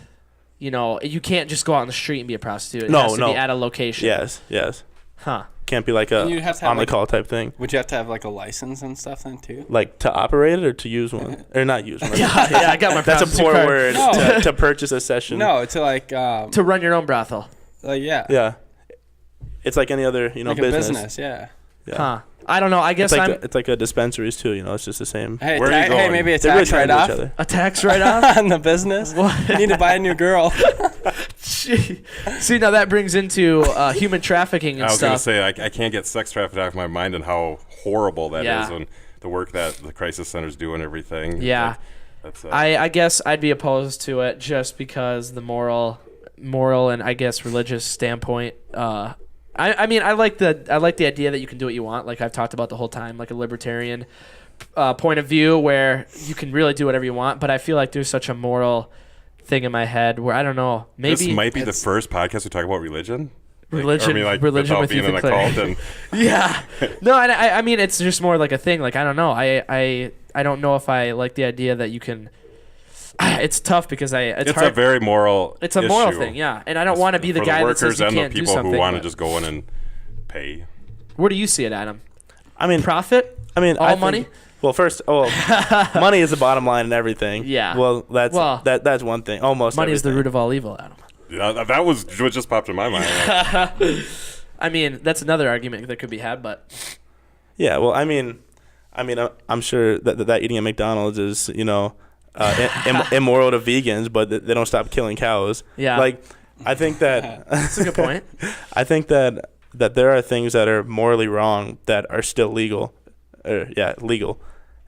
you can't just go out on the street and be a prostitute. It has to be at a location. Yes. Huh. Can't be like a on the call type thing. Would you have to have like a license and stuff then too? Like to operate it or to use one? Or not use one? yeah, I got my That's a poor card. word. No. To purchase a session. No, to like to run your own brothel. Yeah. It's like any other like business. A business, yeah. Huh. I don't know. I guess it's like a dispensaries too. It's just the same. Hey, where are you going? Hey, maybe a tax write-off. A tax write-off on the business. What? You need to buy a new girl. See, now that brings into human trafficking and stuff. I was going to say, I can't get sex trafficking out of my mind and how horrible that is, and the work that the crisis centers do and everything. Yeah. I guess I'd be opposed to it just because the moral and I guess religious standpoint. I mean, I like the idea that you can do what you want, like I've talked about the whole time, like a libertarian point of view where you can really do whatever you want. But I feel like there's such a moral thing in my head where I don't know. Maybe this might be the first podcast we talk about religion. Religion with you, the Clerc. Yeah. No, I mean it's just more like a thing. Like I don't know. I don't know if I like the idea that you can. It's tough because it's hard. A very moral. It's a moral thing, yeah. And I don't want to be the guy that says you can't do something. For the workers and the people who want to just go in and pay. Where do you see it, Adam? I mean, profit. I mean, all money. Well, money is the bottom line in everything. Yeah. Well, that's one thing. Almost money everything. is the root of all evil, Adam. Yeah, that was what just popped in my mind. I mean, that's another argument that could be had, but. Yeah. Well, I mean, I'm sure that eating at McDonald's is immoral to vegans, but they don't stop killing cows. Yeah. Like, I think that that's a good point. I think that there are things that are morally wrong that are still legal,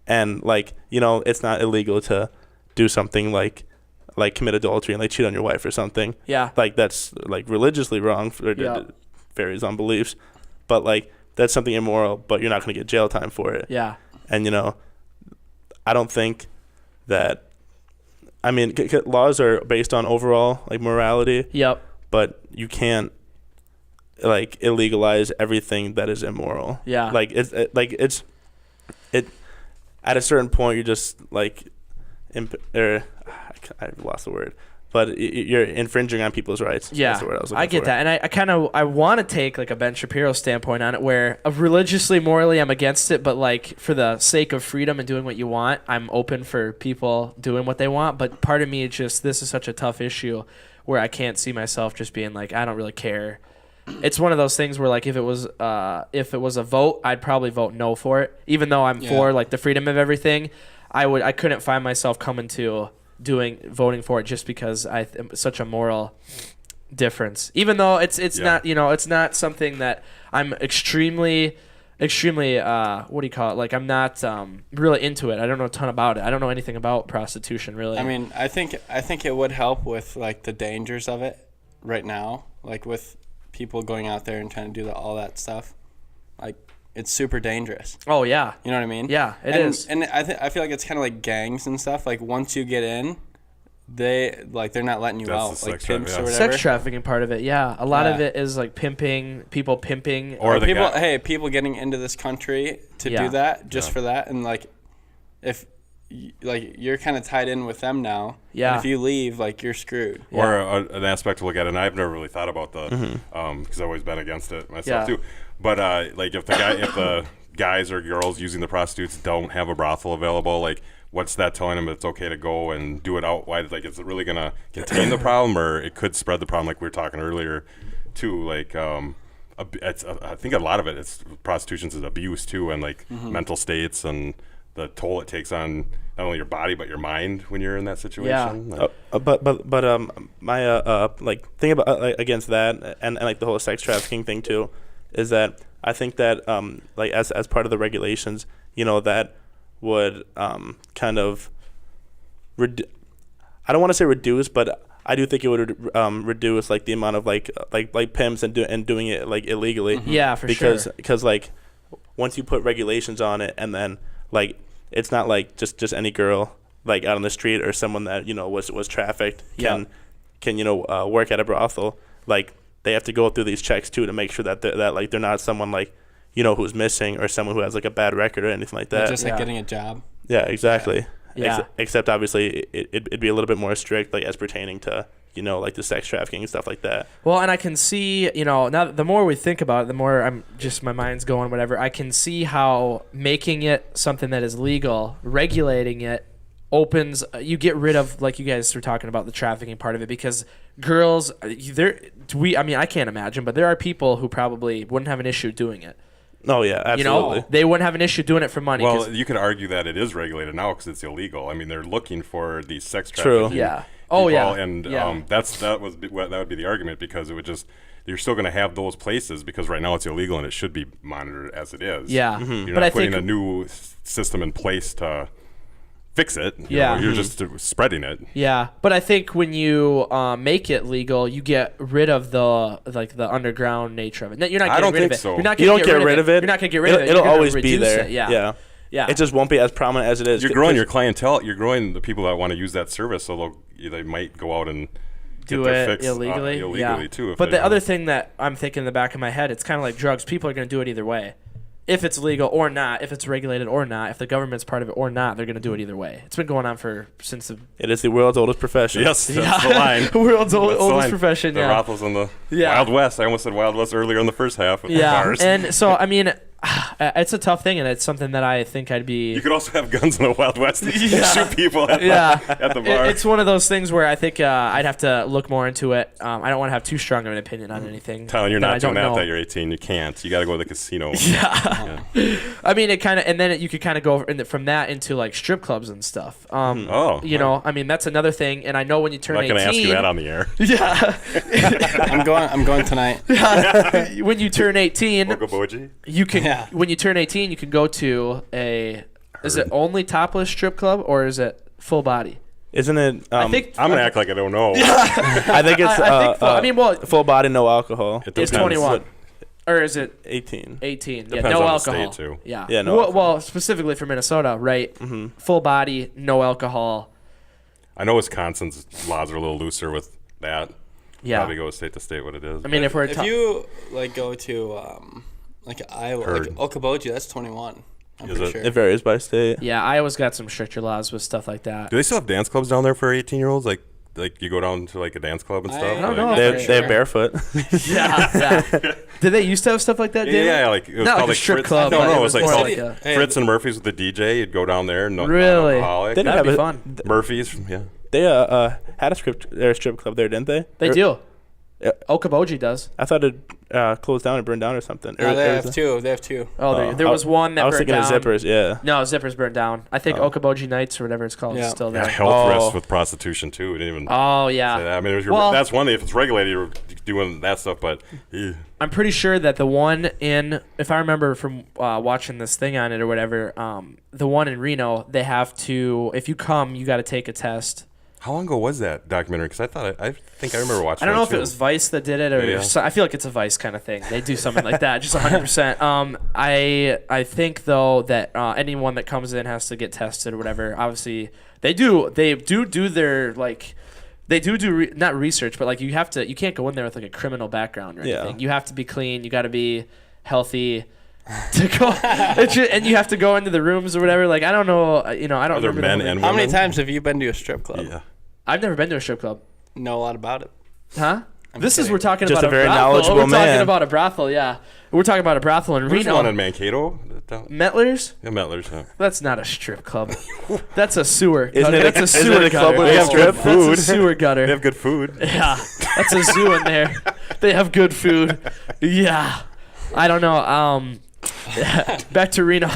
and like it's not illegal to do something like commit adultery and like cheat on your wife or something. Yeah. Like that's like religiously wrong. Varies on beliefs, but like that's something immoral. But you're not going to get jail time for it. Yeah. And I don't think that. I mean, laws are based on overall like morality. Yep. But you can't like illegalize everything that is immoral. Yeah. Like it's at a certain point you're just like I've lost the word. But you're infringing on people's rights. Yeah, that's the word I was looking I get for. that, and I want to take like a Ben Shapiro standpoint on it, where religiously, morally, I'm against it, but like for the sake of freedom and doing what you want, I'm open for people doing what they want. But part of me, this is such a tough issue, where I can't see myself just being like, I don't really care. It's one of those things where like if it was a vote, I'd probably vote no for it, even though I'm for like the freedom of everything. I couldn't find myself coming to voting for it just because such a moral difference, even though it's not it's not something that I'm extremely what do you call it, like I'm not really into it. I don't know a ton about it. I don't know anything about prostitution really. I mean, I think it would help with like the dangers of it right now, like with people going out there and trying to do all that stuff. Like it's super dangerous. Oh yeah. You know what I mean? Yeah, it is. And I feel like it's kind of like gangs and stuff. Like once you get in, they're not letting you out. Like pimps or whatever. Sex trafficking part of it, yeah. A lot of it is like people pimping, or people getting into this country to do that just for that, and like if like you're kind of tied in with them now. Yeah. And if you leave, like you're screwed. Or an aspect to look at, and I've never really thought about because I've always been against it myself too. But like if the guys or girls using the prostitutes don't have a brothel available, like what's that telling them? It's okay to go and do it out wide. Like is it really gonna contain the problem, or it could spread the problem, like we were talking earlier too? Like I think a lot of it's prostitution is abuse too, and like mental states and the toll it takes on not only your body but your mind when you're in that situation. Yeah. My like thing about against that and like the whole sex trafficking thing too, is that I think that like as part of the regulations, that would kind of I don't want to say reduce, but I do think it would reduce like the amount of like pimps and doing it like illegally. Mm-hmm. Yeah, for sure. Because like once you put regulations on it, and then like it's not like just any girl like out on the street or someone that was trafficked can work at a brothel. Like they have to go through these checks too to make sure that they're not someone like who's missing or someone who has like a bad record or anything like that. Just like getting a job. Yeah, exactly. Yeah. Except obviously it'd be a little bit more strict, like as pertaining to like the sex trafficking and stuff like that. Well, and I can see now the more we think about it, the more my mind's going whatever. I can see how making it something that is legal, regulating it, opens you get rid of, like you guys were talking about, the trafficking part of it, because girls I can't imagine, but there are people who probably wouldn't have an issue doing it. Oh yeah, absolutely. They wouldn't have an issue doing it for money. Well, you could argue that it is regulated now because it's illegal. I mean, they're looking for these sex trafficking. True. Yeah. Oh yeah. And that would be the argument, because it would just, you're still going to have those places because right now it's illegal and it should be monitored as it is. Yeah. Mm-hmm. You're not putting a new system in place to fix it. You're just spreading it. Yeah, but I think when you make it legal, you get rid of the underground nature of it. You're not getting rid of it. So. You're not you don't get rid of it. You're not going to get rid of it. It'll always be there. Yeah. It just won't be as prominent as it is. You're growing your clientele. You're growing the people that want to use that service, so they might go out and do get their it fix illegally too. But the other thing that I'm thinking in the back of my head, it's kind of like drugs. People are going to do it either way. If it's legal or not, if it's regulated or not, if the government's part of it or not, they're going to do it either way. It's been going on since the... It is the world's oldest profession. Yes, that's the line. World's oldest profession, the brothels in the Wild West. I almost said Wild West earlier in the first half of bars. And so, I mean, it's a tough thing, and it's something that I think I'd be... You could also have guns in the Wild West and shoot people at the bar. It's one of those things where I think I'd have to look more into it. I don't want to have too strong of an opinion on anything. Tylan, you're not doing that you're 18. You can't. You got to go to the casino. Yeah. I mean, it kind of... And then you could kind of go from that into, like, strip clubs and stuff. I mean, that's another thing. And I know when you turn 18... I'm not going to ask you that on the air. Yeah. I'm going tonight. When you turn 18... Okaboji? You can... Yeah. When you turn 18, you can go to is it only topless strip club or is it full body? Isn't it? I'm gonna act like I don't know. I think it's. Full body, no alcohol. It's 21, or is it 18? 18. Depends no on alcohol. The state too. Yeah. Yeah. No. Well, specifically for Minnesota, right? Mm-hmm. Full body, no alcohol. I know Wisconsin's laws are a little looser with that. Yeah. Probably go state to state what it is. I mean, if you like go to like Iowa, like Okaboji, that's 21. I'm pretty sure. It varies by state. Yeah, Iowa's got some stricter laws with stuff like that. Do they still have dance clubs down there for 18-year-olds? Like you go down to like a dance club and stuff? I don't know. They have barefoot. Yeah. Did they used to have stuff like that, Damon? Yeah, like it was not called like a strip club. No, it was called like Fritz and Murphy's with the DJ. You'd go down there and really? That'd be fun. Murphy's, yeah. They had a strip club there, didn't they? They do. Okaboji does. I thought it closed down or burned down or something. No, they have two. Oh, there was one that burned down. I was thinking of Zippers, yeah. No, Zippers burned down. I think Okaboji Nights or whatever it's called is still there. Yeah, health risks with prostitution, too. We didn't even say that. I mean, that's one thing. If it's regulated, you're doing that stuff, but... I'm pretty sure that the one if I remember from watching this thing on it or whatever, the one in Reno, they have to... If you come, you got to take a test. How long ago was that documentary? Because I think I remember watching it. I don't know if it was Vice that did it or I feel like it's a Vice kind of thing. They do something like that, just 100%. I think though that anyone that comes in has to get tested or whatever. Obviously, they do their like. They do not research, but like you can't go in there with like a criminal background or anything. You have to be clean. You got to be healthy. To go, and you have to go into the rooms or whatever. Like I don't know, I don't. Are there men and women? How many times have you been to a strip club? Yeah, I've never been to a strip club. Know a lot about it, huh? We're talking just about a very brothel. knowledgeable man. We're talking about a brothel, yeah. We're talking about a brothel in Reno. There's one in Mankato. Mettler's? Yeah, Mettler's. Huh? That's not a strip club. That's a sewer. That's a sewer gutter. They have good food. That's a sewer gutter. They have good food. Yeah, that's a zoo in there. They have good food. Yeah, I don't know. Back to Reno.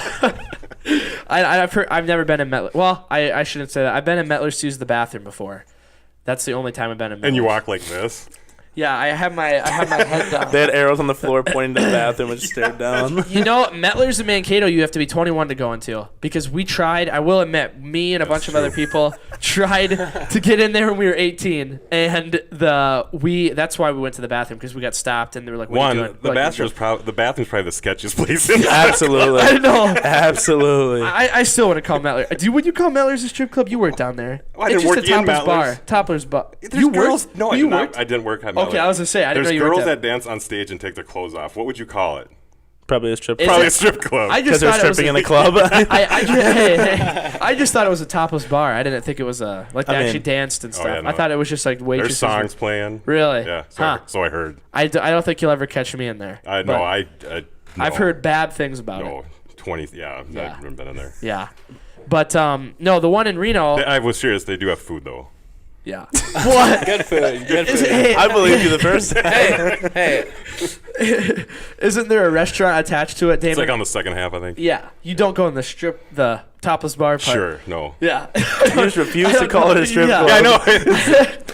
I've never been in Mettler. Well, I shouldn't say that. I've been in Mettler's to use the bathroom before. That's the only time I've been in Mettler's. And you walk like this? Yeah, I have my head down. They had arrows on the floor pointing to the bathroom and just stared down. You know, Mettler's in Mankato, you have to be 21 to go into. Because we tried, I will admit, me and a bunch of other people tried to get in there when we were 18. And that's why we went to the bathroom, because we got stopped and they were like, what are you doing? The bathroom's probably the sketchiest place in there. Absolutely. I know. Absolutely. I still want to call Mettler. Would you call Mettler's a strip club? You worked down there. Well, I didn't work in Mettler's. Bar. Toppler's bar. There's girls. No, I didn't work at Mettler's. Okay, I was going to say, I didn't know you worked There's girls that that dance on stage and take their clothes off. What would you call it? Probably a strip club. Probably a strip club. Because they're stripping in the club. I just thought it was a topless bar. I didn't think it was they actually danced and stuff. Yeah, no. I thought it was just like waitresses. There's songs playing. Really? Yeah. So I heard. I don't think you'll ever catch me in there. No. I've heard bad things about it. No, 20. Yeah, I've never been in there. Yeah, but no, the one in Reno. I was serious. They do have food though. Yeah. What? Good food. Good food. Hey, I believe you the first time. Hey. Isn't there a restaurant attached to it, Damon? It's like on the second half, I think. Yeah. You don't go in the topless bar part. Sure. No. Yeah. You just refuse to call it a strip club. Yeah, I know.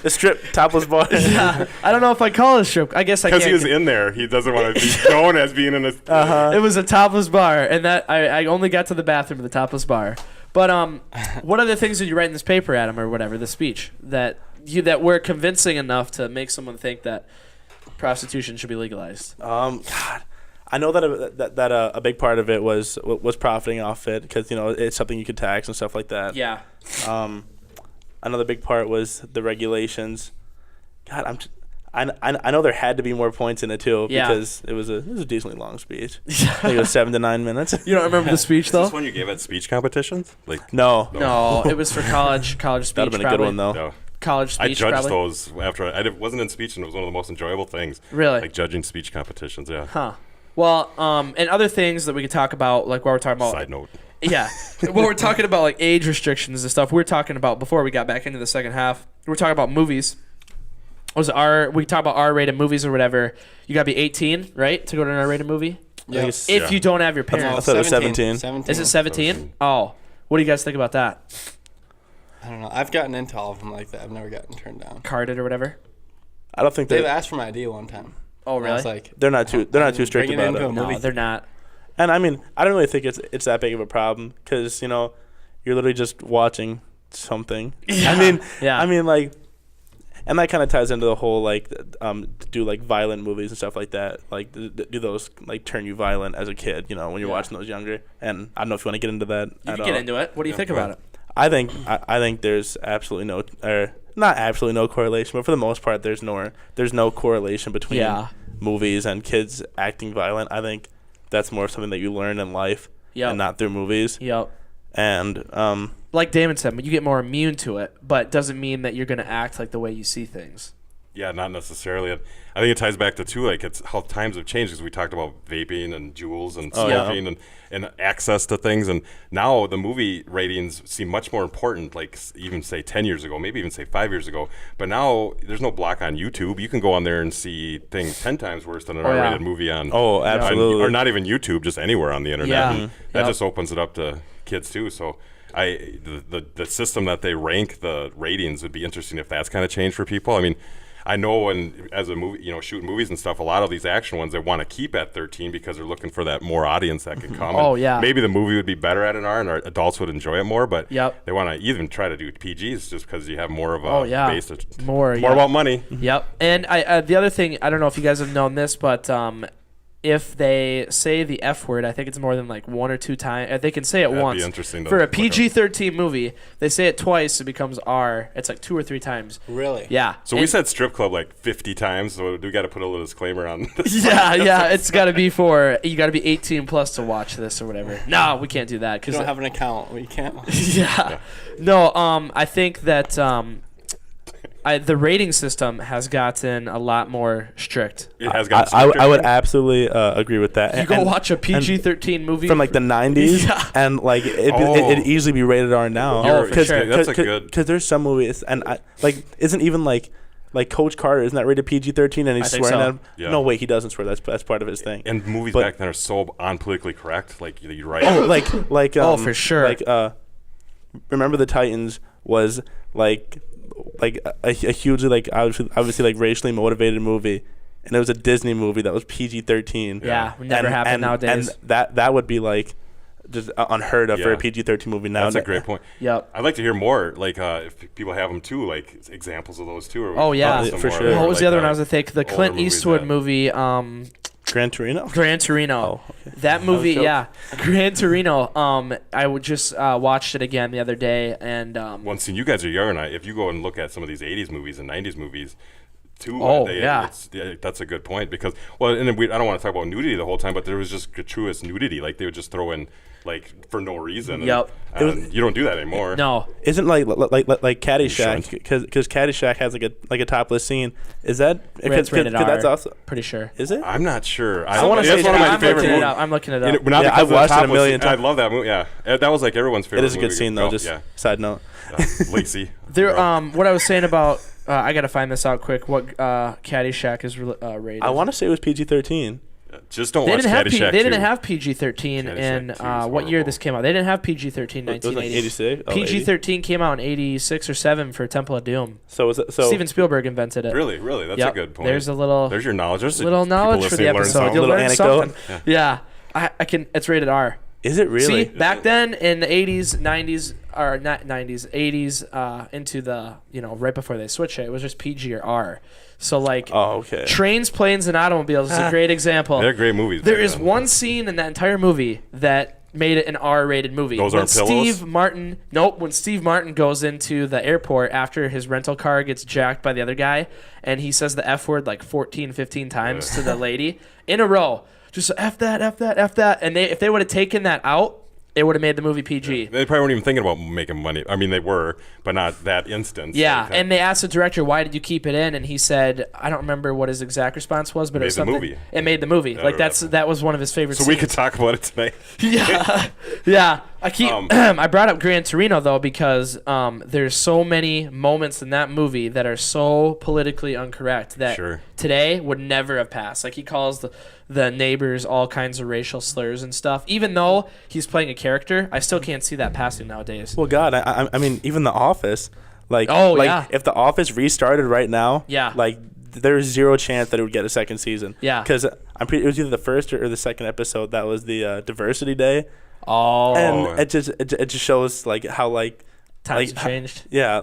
A strip topless bar. Yeah. I don't know if I call it a strip. I guess I can't. Because he was in there. He doesn't want to be known as being in a... It was a topless bar, and that I only got to the bathroom of the topless bar. But what other things did you write in this paper, Adam, or whatever, the speech, that were convincing enough to make someone think that prostitution should be legalized? God, I know that a big part of it was profiting off it, because it's something you could tax and stuff like that. Yeah. Another big part was the regulations. God, I know there had to be more points in it too, because it was a decently long speech. I think it was 7 to 9 minutes. You don't remember the speech though? Is this one you gave at speech competitions? No, it was for college speech. That'd have been a good one though. No. College speech. I judged probably. those after I wasn't in speech, and it was one of the most enjoyable things. Really? Like judging speech competitions. Yeah. Huh. Well, and other things that we could talk about, like what we're talking about. Side note. Yeah. When we're talking about like age restrictions and stuff, we were talking about before we got back into the second half. We were talking about movies. We talk about R-rated movies or whatever. You gotta be 18, right, to go to an R-rated movie. Yeah. If you don't have your parents. I thought it was 17. Is it 17? Oh, what do you guys think about that? I don't know. I've gotten into all of them like that. I've never gotten turned down. Carded or whatever. I don't think they've asked for my ID one time. Oh, really? I was like, they're not too strict about it. No, they're not. And I mean, I don't really think it's that big of a problem, because you're literally just watching something. Yeah. I mean, like, and that kind of ties into the whole do like violent movies and stuff like that. Like, do those like turn you violent as a kid? When you're watching those younger. And I don't know if you want to get into that. You can get into it. What do you think about it? I think there's absolutely not absolutely no correlation, but for the most part, there's no correlation between movies and kids acting violent. I think that's more something that you learn in life and not through movies. Yep. And like Damon said, you get more immune to it, but it doesn't mean that you're going to act like the way you see things. Yeah, not necessarily. I think it ties back to it's how times have changed, because we talked about vaping and Juuls and smoking and access to things, and now the movie ratings seem much more important. Like even say 10 years ago, maybe even say 5 years ago. But now there's no block on YouTube. You can go on there and see things 10 times worse than an R-rated movie on. Oh, absolutely. Or not even YouTube, just anywhere on the internet. Yeah. And that just opens it up to kids too. So. The system that they rank the ratings would be interesting if that's kind of changed for people. I mean, I know when as a movie, shooting movies and stuff, a lot of these action ones they want to keep at 13 because they're looking for that more audience that can come. Oh, yeah. Maybe the movie would be better at an R and our adults would enjoy it more, but they want to even try to do PGs just because you have more of a base. More about money. Yep. And the other thing, I don't know if you guys have known this, but if they say the F word, I think it's more than like one or two times. They can say it once. Be interesting for a PG-13 movie, they say it twice, it becomes R. It's like 2 or 3 times. Really? Yeah. So we said strip club like 50 times, so we got to put a little disclaimer on this. Yeah. It's got to be you got to be 18 plus to watch this or whatever. No, we can't do that. You don't have an account. We can't. Yeah. No, I think that the rating system has gotten a lot more strict. It has gotten stricter. I would absolutely agree with that. You go watch a PG-13 movie from like the 90s, and like it'd easily be rated R now. For sure. That's a good. Because there's some movies, and isn't even like like Coach Carter, isn't that rated PG-13? And he's swearing at him. Yeah. No, wait, he doesn't swear. That's part of his thing. And movies back then are so unpolitically correct. Like you're right. Oh, for sure. Like Remember the Titans was like a hugely like obviously like racially motivated movie, and it was a Disney movie that was PG-13. Yeah, would never happen nowadays. And that would be like just unheard of for a PG-13 movie now. That's a great point. Yep. I'd like to hear more, like if people have them too, like examples of those too. Oh yeah, for sure. What was the other one I was thinking? The Clint Eastwood movie. Gran Torino. Oh, okay. That movie, yeah, Gran Torino. I would just watched it again the other day, and Well, see, you guys are young, and if you go and look at some of these '80s movies and '90s movies, too. That's a good point because and then I don't want to talk about nudity the whole time, but there was just gratuitous nudity. Like they would just throw in like for no reason. Yep. And you don't do that anymore. No. Isn't like Caddyshack because Caddyshack has like a topless scene. Is that it's rated R? That's also pretty sure. Is it? I'm not sure. I want to say that's one of my favorite movies. I'm looking it up. I've watched it a million times. I love that movie. Yeah, that was like everyone's favorite. It is a good scene though. Just side note. Lacey. There. What I was saying about. I gotta find this out quick. What Caddyshack is rated? I want to say it was PG-13. Just don't watch Caddyshack. They didn't have PG-13 in what year this came out. They didn't have PG-13 in 1980. It was like 86? PG-13 came out in 86 or 7 for Temple of Doom. So Steven Spielberg invented it. Really? That's a good point. There's your knowledge. There's little knowledge for the episode. You'll learn something. Yeah. I can. It's rated R. Is it really? See, back then in the 80s, 90s, or not 90s, 80s, into the, right before they switched it was just PG or R. So, like, Trains, Planes, and Automobiles is a great example. They're great movies. There is one scene in that entire movie that made it an R-rated movie. Those aren't pillows? When Steve Martin goes into the airport after his rental car gets jacked by the other guy, and he says the F word like 14, 15 times to the lady in a row. Just F that, F that, F that. And if they would have taken that out, it would have made the movie PG. Yeah. They probably weren't even thinking about making money. I mean, they were, but not that instance. Yeah, and they asked the director, why did you keep it in? And he said, I don't remember what his exact response was, but it was something. It made the movie. That was one of his favorite scenes. We could talk about it tonight. Yeah. I brought up Gran Torino, though, because there's so many moments in that movie that are so politically incorrect that today would never have passed. Like, he calls the neighbors all kinds of racial slurs and stuff. Even though he's playing a character, I still can't see that passing nowadays. Well, God, I mean, even The Office, if The Office restarted right now, there's zero chance that it would get a second season. Yeah. Because it was either the first or the second episode that was the Diversity Day. Oh. And it just shows like how times have changed. Yeah,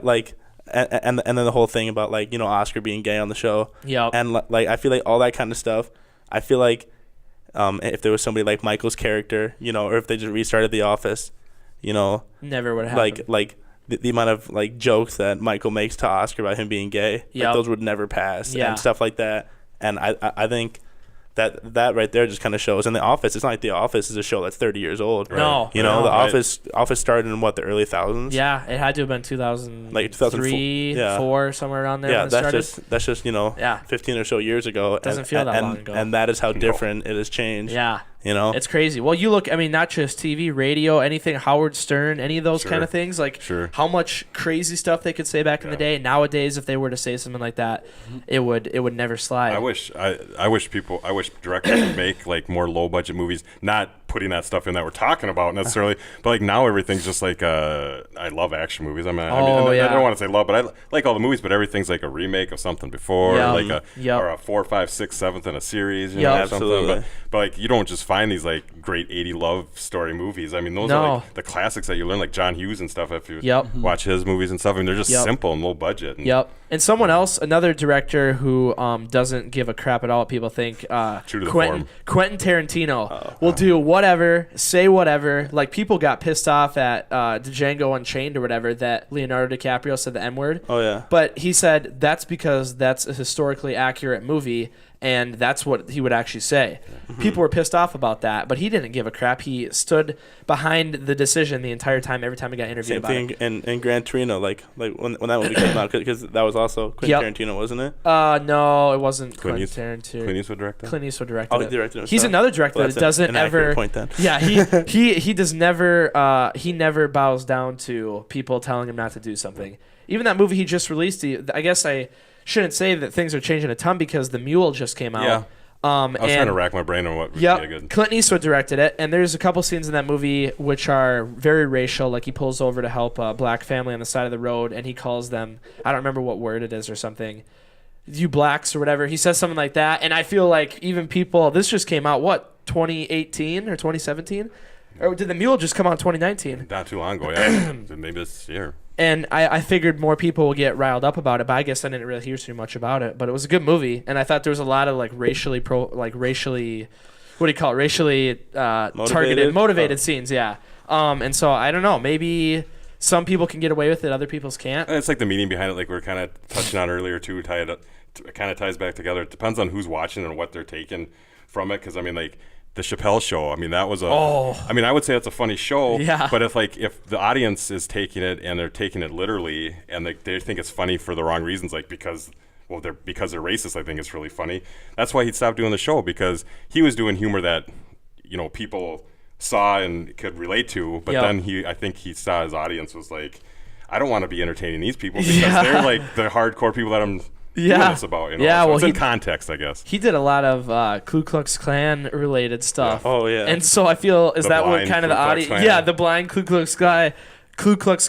and then the whole thing about Oscar being gay on the show. Yeah. And I feel like all that kind of stuff. I feel like if there was somebody like Michael's character, or if they just restarted The Office, never would have happened. Like the amount of jokes that Michael makes to Oscar about him being gay, those would never pass and stuff like that. And I think that right there just kind of shows. And The Office, it's not like The Office is a show that's 30 years old. Right? No. The Office started in the early thousands. Yeah, it had to have been 2003, 4, somewhere around there. Yeah, that's just 15 or so years ago. It doesn't feel that long ago. And that is how different it has changed. Yeah. It's crazy. Well, you look, not just TV, radio, anything, Howard Stern, any of those kind of things, how much crazy stuff they could say back in the day. Nowadays, if they were to say something like that, it would never slide. I wish directors would make more low budget movies, not putting that stuff in that we're talking about necessarily, but now everything's just I love action movies. I don't want to say love, but I like all the movies, but everything's like a remake of something before, or a 4, 5, 6, 7th in a series, absolutely. But you don't just find these great 80 love story movies. Those are the classics that you learn, like John Hughes and stuff. If you watch his movies and stuff, they're just simple and low budget. And someone else, another director who doesn't give a crap at all what people think, Quentin Tarantino will do whatever, say whatever. Like, people got pissed off at Django Unchained or whatever that Leonardo DiCaprio said the N-word. Oh, yeah. But he said that's because that's a historically accurate movie, and that's what he would actually say. Mm-hmm. People were pissed off about that, but he didn't give a crap. He stood behind the decision the entire time, every time he got interviewed about it. Same thing in Gran Torino, when that movie came out, because that was also Quentin Tarantino, wasn't it? No, it wasn't Quentin Tarantino. Clint Eastwood directed? Clint Eastwood directed he directed himself. He's another director that doesn't ever... point then. Yeah, he does never... he never bows down to people telling him not to do something. Even that movie he just released, I guess shouldn't say that things are changing a ton because The Mule just came out. Yeah. I was trying to rack my brain on what would be a good. Clint Eastwood directed it, and there's a couple scenes in that movie which are very racial. Like he pulls over to help a black family on the side of the road, and he calls them, I don't remember what word it is or something, you blacks or whatever. He says something like that, and I feel like even people, this just came out, 2018 or 2017? Or did The Mule just come out in 2019? Not too long ago, yeah. Maybe this year. And I figured more people would get riled up about it, but I guess I didn't really hear too much about it. But it was a good movie, and I thought there was a lot of racially motivated scenes, yeah. And so I don't know, maybe some people can get away with it, other people can't. And it's like the meaning behind it, like we were kind of touching on earlier too. It kind of ties back together. It depends on who's watching and what they're taking from it, because I mean, like the Chappelle Show. I mean, that was I mean, I would say it's a funny show. Yeah. But if the audience is taking it and they're taking it literally, and they think it's funny for the wrong reasons, like because they're racist, I think it's really funny. That's why he stopped doing the show, because he was doing humor that people saw and could relate to. But then I think he saw his audience was like, I don't want to be entertaining these people because they're like the hardcore people that I'm doing this about. Yeah, so it's in context, I guess. He did a lot of Ku Klux Klan related stuff. Yeah. Oh yeah. And so I feel the audience? Yeah, the blind Ku Klux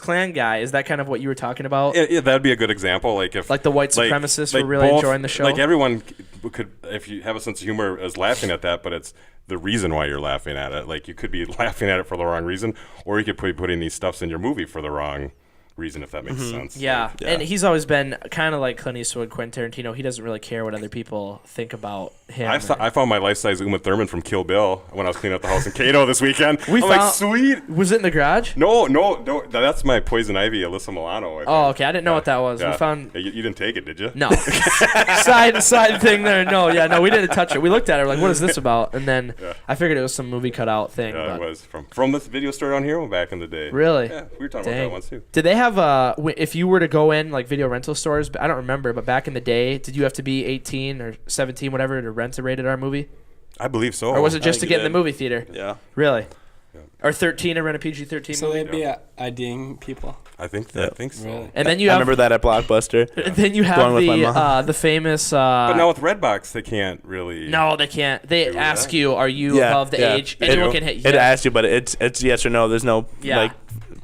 Klan guy. Is that kind of what you were talking about? Yeah, that'd be a good example. Like if the white supremacists were really enjoying the show. Like everyone could, if you have a sense of humor, is laughing at that, but it's the reason why you're laughing at it. Like you could be laughing at it for the wrong reason, or you could be putting these stuffs in your movie for the wrong reason, if that makes sense. Yeah. And he's always been kind of like Clint Eastwood, Quentin Tarantino. He doesn't really care what other people think about him. I found my life-size Uma Thurman from Kill Bill when I was cleaning up the house in Cato this weekend. Like, sweet. Was it in the garage? No. That's my Poison Ivy, Alyssa Milano. Oh, okay. I didn't know what that was. Yeah. We found. You didn't take it, did you? No. side thing there. No, we didn't touch it. We looked at it. We're like, what is this about? And then I figured it was some movie cutout thing. Yeah, it was from this video store on here back in the day. Really? Yeah, we were talking about that once too. Did they have if you were to go in like video rental stores? I don't remember, but back in the day, did you have to be 18 or 17, whatever, to rent a rated R movie? I believe so. Or was it just to get in the movie theater? Yeah. Really? Yeah. Or 13 to rent a PG-13 so movie? they'd be IDing people? I think so. Really? And then you I remember that at Blockbuster. Then you have the famous... but now with Redbox, they can't really... No, they can't. They ask you, are you above the age? Anyone can hit you. It asks you, but it's yes or no. There's no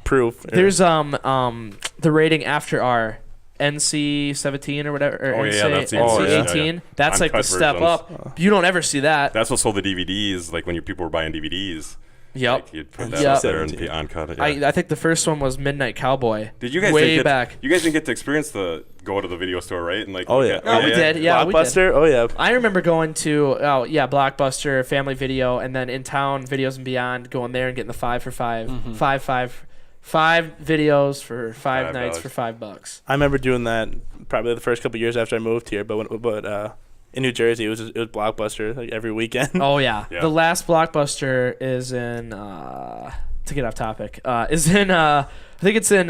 proof. There's the rating after R. NC-17 or whatever, or NC-18. Yeah. That's like the step up. You don't ever see that. That's what sold the DVDs, like when people were buying DVDs. Yep. Like you'd put that out there and be uncut. Yeah. I think the first one was Midnight Cowboy. Did you guys back? You guys didn't get to experience go to the video store, right? And like, we did. Yeah, Blockbuster. We did. Oh yeah. I remember going to Blockbuster, Family Video, and then In Town Videos and Beyond, going there and getting the 5 for $5. 5 videos for 5 nights for $5. I remember doing that probably the first couple of years after I moved here, but in New Jersey it was Blockbuster like every weekend. Oh yeah. The last Blockbuster is in to get off topic. Is in I think it's in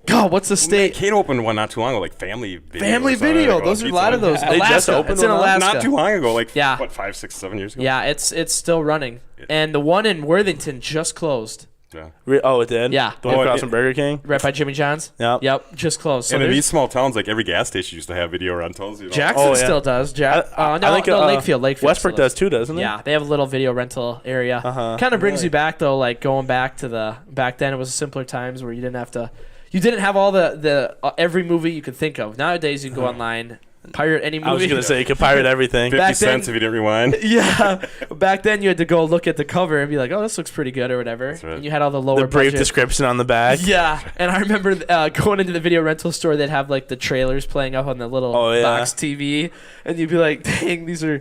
God, what's the state? Kate opened one not too long ago, like Family Video. Family Video. Those are a lot of those. They just opened it's in Alaska. Not too long ago, like 5, 6, 7 years ago. Yeah, it's still running. And the one in Worthington just closed. Yeah. Oh, it did? Yeah. The one across from Burger King? Right by Jimmy John's? Yep. Just closed. So and in these small towns, like every gas station used to have video rentals. Jackson still does. Lakefield. Westbrook does too, doesn't it? Yeah, they have a little video rental area. Kind of brings you back, though, like going back to back then it was simpler times where you didn't have all the every movie you could think of. Nowadays, you can go online, pirate any movie. I was going to say, you could pirate everything. 50 cents if you didn't rewind. Yeah. Back then, you had to go look at the cover and be like, oh, this looks pretty good or whatever. That's right. And you had all the lower the brief budget description on the back. Yeah. And I remember going into the video rental store, they'd have like the trailers playing up on the little box TV. And you'd be like, dang, these are...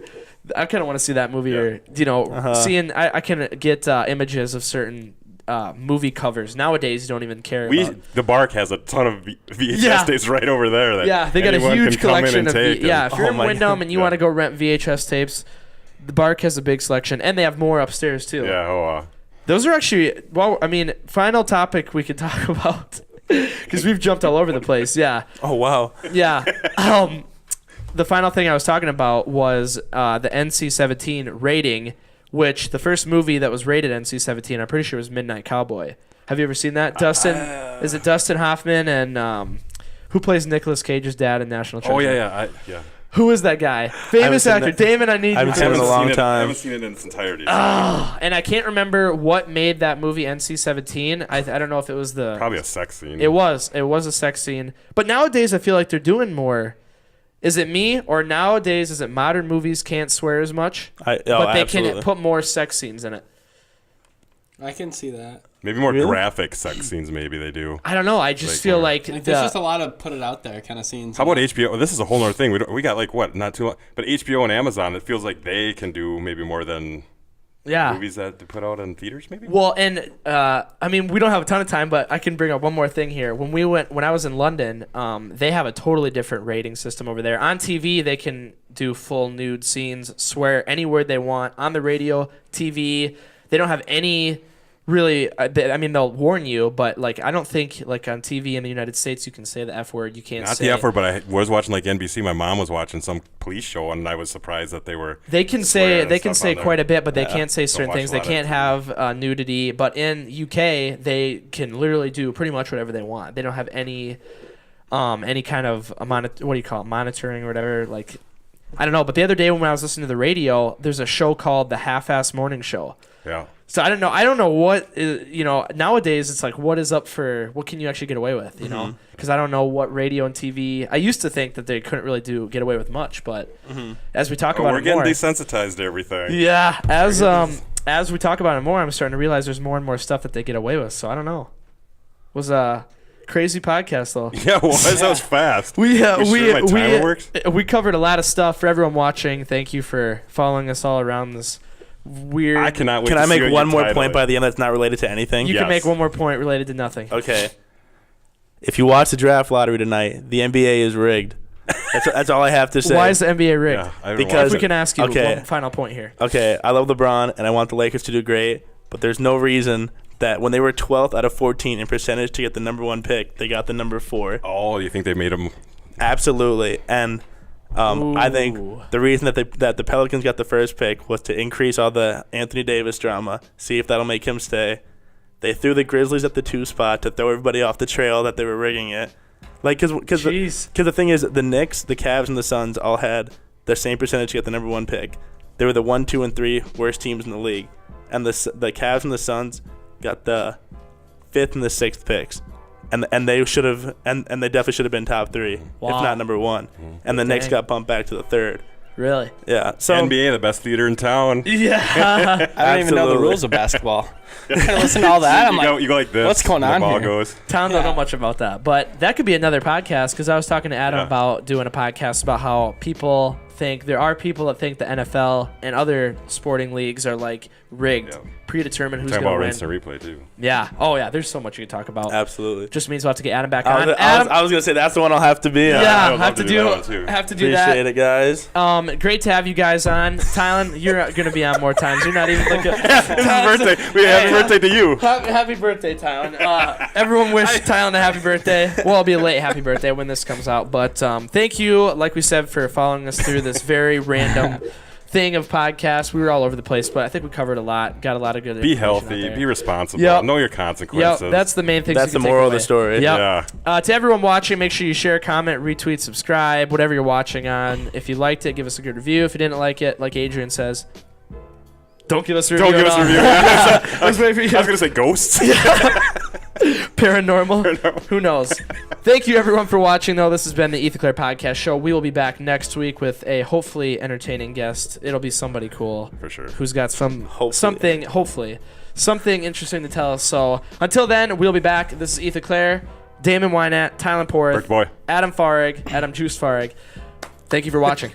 I kind of want to see that movie or, seeing... I can get images of certain... movie covers. Nowadays, you don't even care about. The Bark has a ton of VHS tapes right over there. They got a huge collection of if you're in Wyndham and you want to go rent VHS tapes, the Bark has a big selection, and they have more upstairs too. Yeah, those are actually final topic we could talk about because we've jumped all over the place. Yeah. Oh wow. Yeah. The final thing I was talking about was the NC-17 rating. Which the first movie that was rated NC-17, I'm pretty sure was Midnight Cowboy. Have you ever seen that? Is it Dustin Hoffman and Who plays Nicolas Cage's dad in National Treasure? Oh yeah. Who is that guy? Famous actor. Damon, I need you. I haven't seen him in a long time. I haven't seen it in its entirety. And I can't remember what made that movie NC-17. I don't know if it was probably a sex scene. It was a sex scene. But nowadays I feel like they're doing more. Is it me, or nowadays is it modern movies can't swear as much, but they can put more sex scenes in it? I can see that. Maybe more graphic sex scenes. Maybe they do. I don't know. I just feel like there's just a lot of put it out there kind of scenes. How about HBO? This is a whole other thing. We got like what? Not too long. But HBO and Amazon, it feels like they can do maybe more than movies that they put out in theaters. Maybe. Well, and I mean, we don't have a ton of time, but I can bring up one more thing here. When I was in London, they have a totally different rating system over there. On TV, they can do full nude scenes, swear any word they want. On the radio, TV, they don't have any. Really, I mean, they'll warn you, but like I don't think like on TV in the United States you can say the F word. You can't say not the F word, but I was watching like NBC. My mom was watching some police show, and I was surprised that they were. They can say quite a bit, but they can't say certain things. They can't have nudity. But in UK, they can literally do pretty much whatever they want. They don't have any kind of what do you call it, monitoring or whatever. Like I don't know. But the other day when I was listening to the radio, there's a show called the Half-Ass Morning Show. Yeah. So I don't know what is, nowadays it's like what can you actually get away with, know? Because I don't know what radio and TV. I used to think that they couldn't really get away with much, but as we talk about we're it getting more, desensitized to everything. Yeah, as we talk about it more, I'm starting to realize there's more and more stuff that they get away with. So I don't know. It was a crazy podcast though. Yeah, it was. That was fast. We covered a lot of stuff for everyone watching. Thank you for following us all around this. Weird. I cannot wait. Can I make one more point by the end that's not related to anything? You can make one more point related to nothing. Okay. If you watch the draft lottery tonight, the NBA is rigged. That's all I have to say. Why is the NBA rigged? Yeah, because we can ask you one final point here. Okay, I love LeBron and I want the Lakers to do great, but there's no reason that when they were 12th out of 14 in percentage to get the number 1 pick, they got the number 4. Oh, you think they made them? Absolutely, and. I think the reason that the Pelicans got the first pick was to increase all the Anthony Davis drama, see if that'll make him stay. They threw the Grizzlies at the 2 spot to throw everybody off the trail that they were rigging it. Like, because the thing is, the Knicks, the Cavs, and the Suns all had the same percentage to get the number 1 pick. They were the 1, 2, and 3 worst teams in the league, and the Cavs and the Suns got the 5th and the 6th picks. And they should have, and they definitely should have been top 3, if not number 1. And the Knicks got bumped back to the 3rd. Really? Yeah. So NBA, the best theater in town. Yeah. I don't even know the rules of basketball. Listen to all that. You go like this. What's going on here? Goes. Tom don't know much about that, but that could be another podcast because I was talking to Adam about doing a podcast about how people think there are people that think the NFL and other sporting leagues are like rigged, predetermined who's going to win. Talk about rinse and replay too. Yeah. Oh yeah. There's so much you can talk about. Absolutely. Just means we'll have to get Adam back on. I was gonna say that's the one I'll have to be. Yeah. Have to do that. Appreciate it, guys. Great to have you guys on. Tylan, you're gonna be on more times. You're not even looking. It's his birthday. Happy birthday to you. Happy birthday, Tylan. Everyone wish Tylan a happy birthday. Well, it'll be a late happy birthday when this comes out. But thank you, like we said, for following us through this very random thing of podcasts. We were all over the place, but I think we covered a lot. Got a lot of good. Be healthy. Be responsible. Know your consequences. Yep, that's the main thing. That's the moral of the story. Yep. Yeah. To everyone watching, make sure you share, comment, retweet, subscribe, whatever you're watching on. If you liked it, give us a good review. If you didn't like it, like Adrian says, don't give us a review. Don't give us a review. I was going to say ghosts. Paranormal. Who knows? Thank you, everyone, for watching, though. This has been the Clerc Podcast Show. We will be back next week with a hopefully entertaining guest. It'll be somebody cool. For sure. Who's got something interesting to tell us. So until then, we'll be back. This is Clerc, Damon Weinandt, Tylan Porath, Adam Farag, Adam Juice Farag. Thank you for watching.